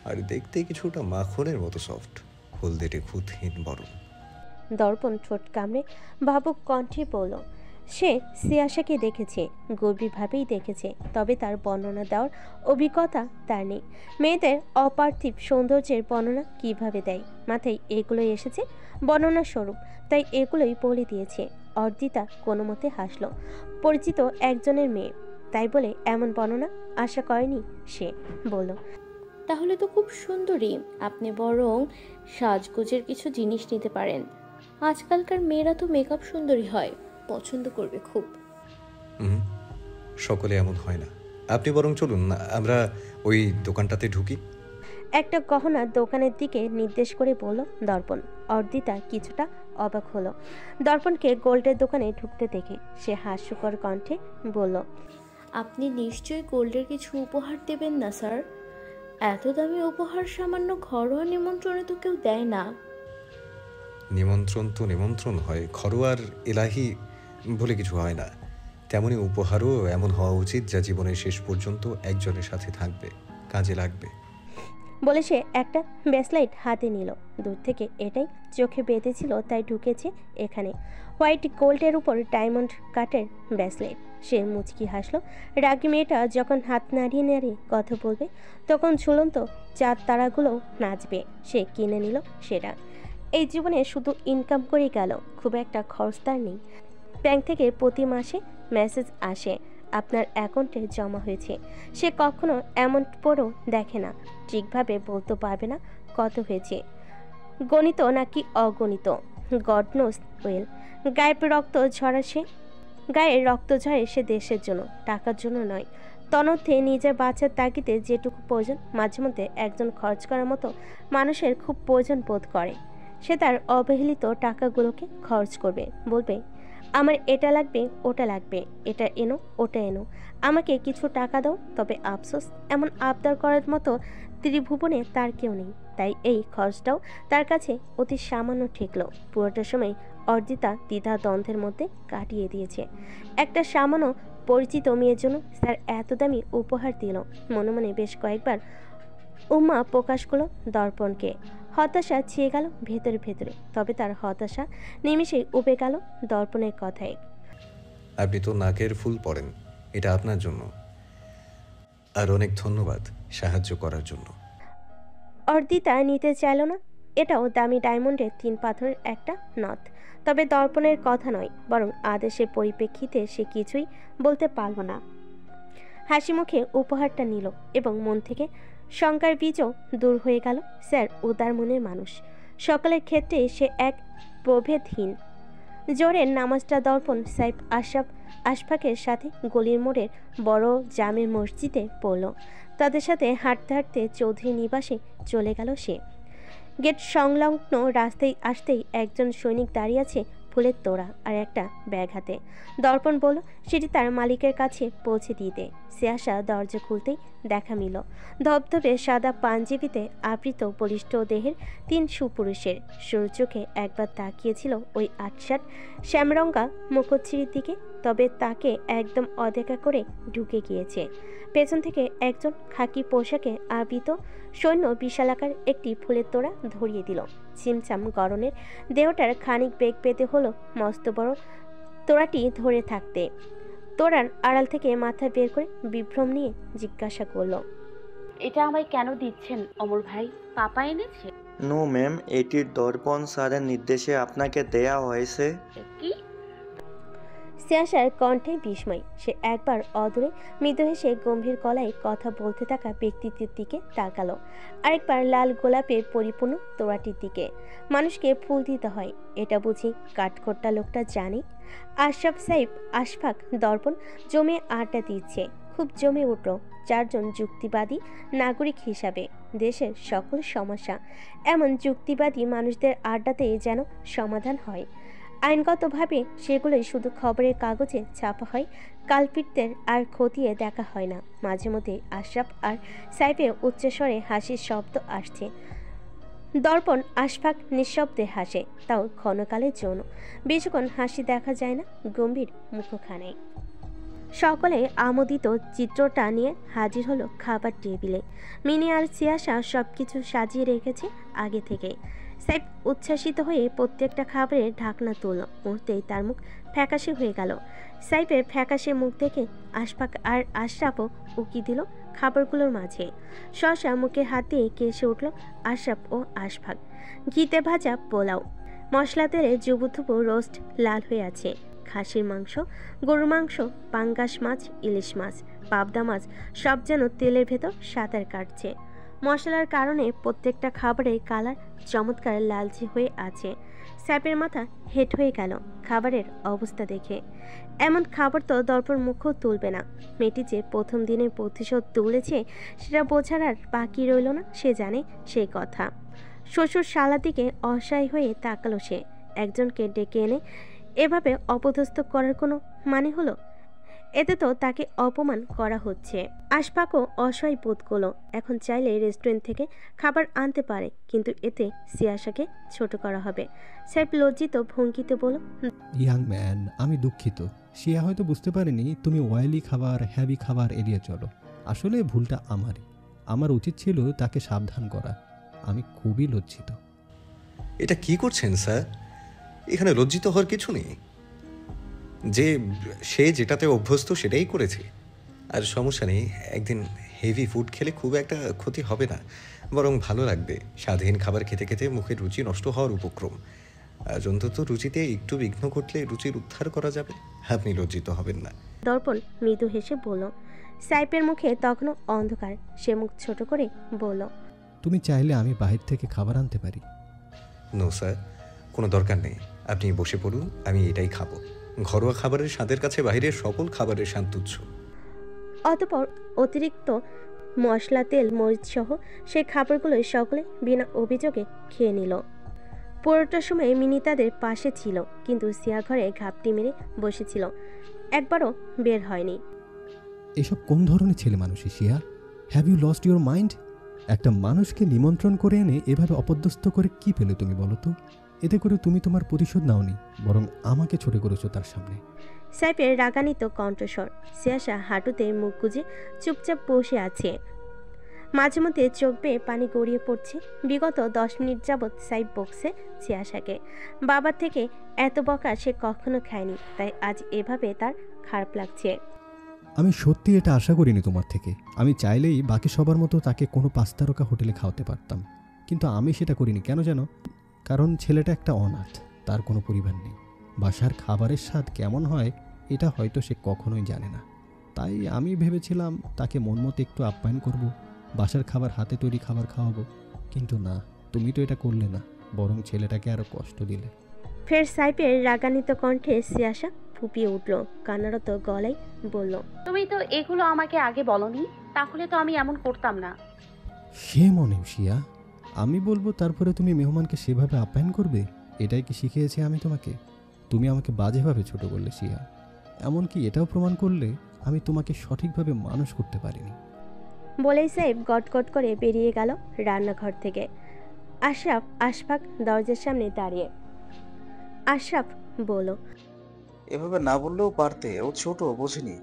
Speaker 7: আর দেখতে কিছুটা মাখনের মতো সফট, হলদেটে খুঁতহীন বরণ।
Speaker 2: দর্পণ ঠোঁট কামড়ে ভাবুক কণ্ঠে বলল, সে সিয়াশাকে দেখেছে, গভীরভাবেই দেখেছে, তবে তার বর্ণনা দেওয়ার অভিজ্ঞতা তার নেই। মেয়েদের অপার্থিব সৌন্দর্যের বর্ণনা কিভাবে দেয়? মাথায় এগুলোই এসেছে বর্ণনা স্বরূপ, তাই এগুলোই বলে দিয়েছে। অর্দিতা কোনো মতে হাসল। পরিচিত একজনের মেয়ে, তাই বলে এমন বর্ণনা আশা করেনি সে। বলল,
Speaker 1: তাহলে তো খুব সুন্দরী। আপনি বরং সাজগোজের কিছু জিনিস নিতে পারেন। আজকালকার মেয়েরা তো মেকআপ সুন্দরী হয়, পছন্দ করবে খুব।
Speaker 7: সকলে এমন হয় না। আপনি বরং চলুন, আমরা ওই দোকানটাতে ঢুকি।
Speaker 2: একটা গহনা দোকানের দিকে নির্দেশ করে বলল দর্পণ। অর্দিতা কিছুটা অবাক হলো দর্পণকে গোল্ডের দোকানে ঢুকতে দেখে। সে হাস্যকর কণ্ঠে বলল,
Speaker 1: আপনি নিশ্চয়ই গোল্ডের কিছু উপহার দেবেন না স্যার? এত দামি উপহার সামান্য ঘরোয়া নিমন্ত্রণে তো কেউ দেয় না।
Speaker 7: নিমন্ত্রণ তো নিমন্ত্রণ হয়, ঘরোয়ার এলাহি বলে কিছু হয় না। তেমনি উপহারও এমন হওয়া উচিত যা জীবনের শেষ পর্যন্ত একজনের সাথে থাকবে, কাজে লাগবে।
Speaker 2: বলে সে একটা ব্রেসলাইট হাতে নিল। দূর থেকে এটাই চোখে বেঁধেছিল, তাই ঢুকেছে এখানে। হোয়াইট গোল্ডের উপর ডায়মন্ড কাটের ব্রেসলেট। সে মুচকি হাসলো। রাগী মেয়েটা যখন হাত নাড়িয়ে নাড়িয়ে কথা বলবে, তখন ঝুলন্ত চাঁদ তারাগুলোও নাচবে। সে কিনে নিল সেটা। এই জীবনে শুধু ইনকাম করেই গেল, খুব একটা খরচ তার নেই। ব্যাংক থেকে প্রতি মাসে মেসেজ আসে আপনার অ্যাকাউন্টে জমা হয়েছে। সে কখনো অ্যামাউন্ট পড়েও দেখে না, ঠিকভাবে বলতে পারবে না কত হয়েছে, গণিত নাকি অগণিত, গড নোস ওয়েল। গায়ের রক্ত ঝরে সে দেশের জন্য, টাকার জন্য নয়। তনর্থে নিজের বাচ্চার তাগিদে যেটুকু প্রয়োজন, মাঝে মধ্যে একজন খরচ করার মতো মানুষের খুব প্রয়োজন বোধ করে। সে তার অবহেলিত টাকাগুলোকে খরচ করবে, বলবে আমার এটা লাগবে, ওটা লাগবে, এটা এনো, ওটা এনো, আমাকে কিছু টাকা দাও। তবে আফসোস, এমন আবদার করার মতো ত্রিভুবনে তার কেউ নেই, তাই এই খরচটাও তার কাছে অতি সামান্য ঠেকলো। পুরোটা সময় অর্জিতা দ্বিধা দ্বন্দ্বের মধ্যে কাটিয়ে দিয়েছে। একটা সামান্য পরিচিত মেয়ের জন্য স্যার এত দামি উপহার দিল। মনে মনে বেশ কয়েকবার উম্মা প্রকাশ করলো দর্পণকে। হতাশা ছেয়ে গেল ভেতরে ভেতরে, তবে তার হতাশা নিমেষেই উবে গেল দর্পণের কথায়।
Speaker 7: আপনি তো নাকের ফুল পড়েন, এটা আপনার জন্য। আর অনেক ধন্যবাদ সাহায্য করার জন্য।
Speaker 2: অর্দিতা নিতে চাইল না। এটাও দামি ডায়মন্ডের 3 পাথরের একটা নথ, তবে দর্পণের কথা নয়, বরং আদেশের পরিপ্রেক্ষিতে সে কিছুই বলতে পারল না। হাসি মুখে উপহারটা নিল এবং মন থেকে শঙ্কার বীজও দূর হয়ে গেল। স্যার উদার মনের মানুষ, সকলের ক্ষেত্রে সে এক প্রভেদহীন। জোরের নামাজটা দর্পণ সাইফ আশফাকের সাথে গলির মোড়ের বড় জামে মসজিদে পড়ল। তাদের সাথে হাঁটতে হাঁটতে চৌধুরী নিবাসে চলে গেল সে। গেট সংলগ্ন রাস্তায় আসতেই একজন সৈনিক দাঁড়িয়ে আছে ফুলের তোড়া আর একটা ব্যাগ হাতে। দর্পণ বলল সেটি তার মালিকের কাছে পৌঁছে দিতে। সে আসা দরজা খুলতেই দেখা মিল ধবধবে সাদা পাঞ্জাবিতে আবৃত বলিষ্ঠ দেহের 3 সুপুরুষের। সরু চোখে একবার তাকিয়েছিল ওই আটসাট শ্যামরঙ্গা মুখচ্ছিরির দিকে, তবে তাকে একদম অদেখা করে ঢুকে গিয়েছে। পেছন থেকে একজন খাকি পোশাকে আবৃত সৈন্য বিশালাকার একটি ফুলের তোড়া ধরিয়ে দিল। চিমচাম গরনের দেহটার খানিক বেগ পেতে হলো মস্ত বড় তোড়াটি ধরে থাকতে। তোড়ার আড়াল থেকে মাথা বের করে বিভ্রম নিয়ে জিজ্ঞাসা করলো,
Speaker 3: এটা আমায় কেন দিচ্ছেন অমর ভাই? পাপা এনেছে?
Speaker 12: নো ম্যাম, এটির দর্পণ স্যারের নির্দেশে আপনাকে দেয়া হয়েছে।
Speaker 3: কি?
Speaker 2: সিয়াসার কণ্ঠে বিস্ময়। সে একবার অদূরে মৃদু হেসে গম্ভীর গলায় কথা বলতে থাকা ব্যক্তিটির দিকে তাকালো, আরেকবার লাল গোলাপে পরিপূর্ণ তোড়াটির দিকে। মানুষকে ফুল দিতে হয়, এটা বুঝি কাঠখোট্টা লোকটা জানে? আশরাফ সাহেব আশফাক দর্পণ জমে আড্ডা দিচ্ছে, খুব জমে উঠল। 4 জন যুক্তিবাদী নাগরিক হিসাবে দেশের সকল সমস্যা এমন যুক্তিবাদী মানুষদের আড্ডাতেই যেন সমাধান হয়। আইনগতভাবে সেগুলোই শুধু খবরের কাগজে ছাপা হয়, কালপিটদের আর খতিয়ে দেখা হয় না। মাঝে মধ্যে আশরাফ আর সাইফের উচ্চস্বরে হাসির শব্দ আসছে। দর্পণ আশফাক নিঃশব্দে হাসে, তাও ক্ষণকালের জন্য। বেশিক্ষণ হাসি দেখা যায় না গম্ভীর মুখখানায়। সকলে আমোদিত চিত্রটা নিয়ে হাজির হলো খাবার টেবিলে। মিনি আর সিয়াসা সবকিছু সাজিয়ে রেখেছে আগে থেকে। সাইফ উচ্ছ্বাসিত হয়ে প্রত্যেকটা খাবারের ঢাকনা তুলল। মুহূর্তেই তার মুখ ফ্যাকাশে হয়ে গেল। সাইফের ফ্যাকাশে মুখ দেখে আশফাক আর আশরাফও উকি দিল খাবারগুলোর মাঝে। শশা মুখে হাত দিয়ে কেসে উঠল আশরাফ ও আশফাক। ঘিতে ভাজা পোলাও, মশলা তেলে জুবুথুবু রোস্ট লাল হয়ে আছে। খাসির মাংস, গরুর মাংস, পাঙ্গাস মাছ, ইলিশ মাছ, পাবদা মাছ, সব যেন তেলের ভেতর সাঁতার কাটছে। মশলার কারণে প্রত্যেকটা খাবারের কালার চমৎকার লালচে হয়ে আছে। স্যাপের মাথা হেট হয়ে গেল খাবারের অবস্থা দেখে। এমন খাবার তো দর্পণ মুখও তুলবে না। মেয়েটি যে প্রথম দিনে প্রতিশোধ তুলেছে সেটা বোঝার আর বাকি রইল না। সে জানে সেই কথা। শ্বশুর শালার দিকে অসহায় হয়ে তাকালো সে। একজনকে ডেকে এনে এভাবে অপদস্থ করার কোনো মানে হলো? এতে তো তাকে অপমান করা হচ্ছে। আশফাকও অসহায় বোধ করলো। এখন চাইলে রেস্টুরেন্ট থেকে খাবার আনতে পারে, কিন্তু এতে সিয়াসাকে ছোট করা হবে। সাহেব লজ্জিত ভঙ্গিতে বলল,
Speaker 4: ইয়াং ম্যান, আমি দুঃখিত। শিয়া হয়তো বুঝতে পারেনি তুমি অয়েলি খাবার, হ্যাভি খাবার এড়িয়ে চলো। আসলে ভুলটা আমারই। আমার উচিত ছিল তাকে সাবধান করা। আমি খুবই লজ্জিত।
Speaker 7: এটা কি করছেন স্যার? এখানে লজ্জিত হওয়ার কিছু নেই। যে সে যেটাতে অভ্যস্ত সেটাই করেছে। আর সমস্যা নেই, একদিন হেভি ফুড খেলে খুব একটা ক্ষতি হবে না, বরং ভালো লাগবে। স্বাধীন খাবার খেতে খেতে মুখের রুচি নষ্ট হওয়ার উপক্রম। আজ অন্তত রুচিতে একটু বিঘ্ন ঘটলে রুচির উদ্ধার করা যাবে। আপনি লজ্জিত হবেন না।
Speaker 2: দর্পণ মৃদু হেসে বলল। সাইপের মুখে তখনও অন্ধকার। সে মুখ ছোট করে বলল,
Speaker 4: তুমি চাইলে আমি বাহির থেকে খাবার আনতে পারি।
Speaker 7: নো স্যার, কোনো দরকার নেই। আপনি বসে পড়ুন, আমি এটাই খাবো। ঘরোয়া খাবারের স্বাদের কাছে বাইরের সকল খাবারের স্বাদ তুচ্ছ।
Speaker 2: অতঃপর অতিরিক্ত মশলা, তেল, মরিচ সহ সেই খাবারগুলোই সকলে বিনা অভিযোগে খেয়ে নিল। পুরোটা সময় মিনি তাদের পাশে ছিল, কিন্তু সিয়া ঘরে ঘাপটি মেরে বসেছিল, একবারও বের হয়নি।
Speaker 4: এসব কোন ধরনের ছেলে মানুষই শিয়া? Have you lost your mind? একটা মানুষকে নিমন্ত্রণ করে এনে এভাবে অপদস্থ করে কি পেলে তুমি বলো তো? এতে করে তুমি তোমার প্রতিশোধ নাওনি, বরং আমাকে ছোট করেছো তার সামনে।
Speaker 2: সাইফের রাগান্বিত কণ্ঠস্বর। সিয়াসা হাঁটুতে মুখ গুজে চুপচাপ বসে আছে, মাঝে মধ্যে চোখ বেয়ে পানি গড়িয়ে পড়ছে। বিগত 10 মিনিট যাবৎ সাইফ বকছে সিয়াসাকে। বাবার থেকে এত বকা সে কখনো খায়নি, তাই আজ এভাবে তার খারাপ লাগছে।
Speaker 4: আমি সত্যি এটা আশা করিনি তোমার থেকে। আমি চাইলেই বাকি সবার মতো তাকে কোনো 5 তারকা হোটেলে খাওয়াতে পারতাম, কিন্তু আমি সেটা করিনি। কেন জানো? কারণ ছেলেটা একটা অনাথ, তার কোনো পরিবার নেই। বাসার খাবারের স্বাদ কেমন হয় এটা হয়তো সে কখনোই জানে না। তাই আমি ভেবেছিলাম তাকে মন মতো একটু আপ্যায়ন করব, বাসার খাবার, হাতে তৈরি খাবার খাওয়াবো। কিন্তু না, তুমি তো এটা করলে না, বরং ছেলেটাকে আরো কষ্ট দিলে।
Speaker 2: ফের সাইফের রাগান্বিত কণ্ঠে সিয়াসা ফুপিয়ে উঠল, কান্নারত গলায় বলল,
Speaker 3: তুমি তো এগুলো আমাকে আগে বলনি, তাহলে তো আমি এমন করতাম না।
Speaker 4: সে মনে শিয়া, আমি বলবো তারপরে তুমি মেহমানকে সেভাবে আপ্যায়ন করবে? এটাই কি শিখিয়েছি আমি তোমাকে? তুমি আমাকে বাজেভাবে ছোট করলে শিয়া, এমনকি এটাও প্রমাণ করলে আমি তোমাকে সঠিকভাবে মানুষ করতে পারিনি।
Speaker 2: বলেই সাইফ গটগট করে বেরিয়ে গেল রান্নাঘর থেকে। আশরাফ আশফাক দরজার সামনে দাঁড়িয়ে। আশরাফ বলল,
Speaker 5: এভাবে না বললেও পারতে, ও ছোট, বোঝেনি।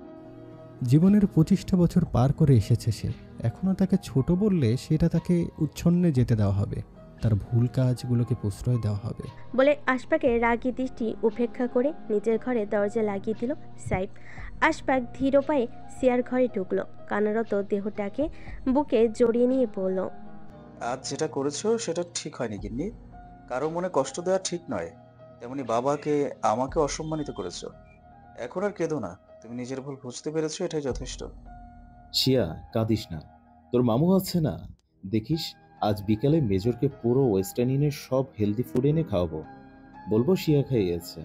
Speaker 4: জীবনের 25টা বছর পার করে এসেছে সে, এখনও তাকে ছোট বললে সেটা তাকে উচ্ছন্নে যেতে দেওয়া হবে, তার ভুল কাজগুলোকে প্রশ্রয় দেওয়া হবে।
Speaker 2: বলে আশফাকের রাগী দৃষ্টি উপেক্ষা করে নিজের ঘরে দরজা লাগিয়ে দিল সাইফ। আশফাক ধীর পায়ে সিয়ার ঘরে ঢুকলো, কান্নারত দেহটাকে বুকে জড়িয়ে নিয়ে বলল,
Speaker 5: আজ যেটা করেছো সেটা ঠিক হয়নি গিন্নি। কারো মনে কষ্ট দেওয়া ঠিক নয়, তেমনি বাবাকে, আমাকে অসম্মানিত করেছো। এখন আর কেঁদো না, তুমি নিজের ভুল বুঝতে পেরেছো, এটাই যথেষ্ট।
Speaker 6: শিয়া, কাঁদিস না, তোর মামু আছে না, দেখিস আজ বিকালে মেজরকে পুরো ওয়েস্টার্ন ইউনিয়নের সব হেলদি ফুড এনে খাওয়াবো, বলবো শিয়া খাইয়েছে।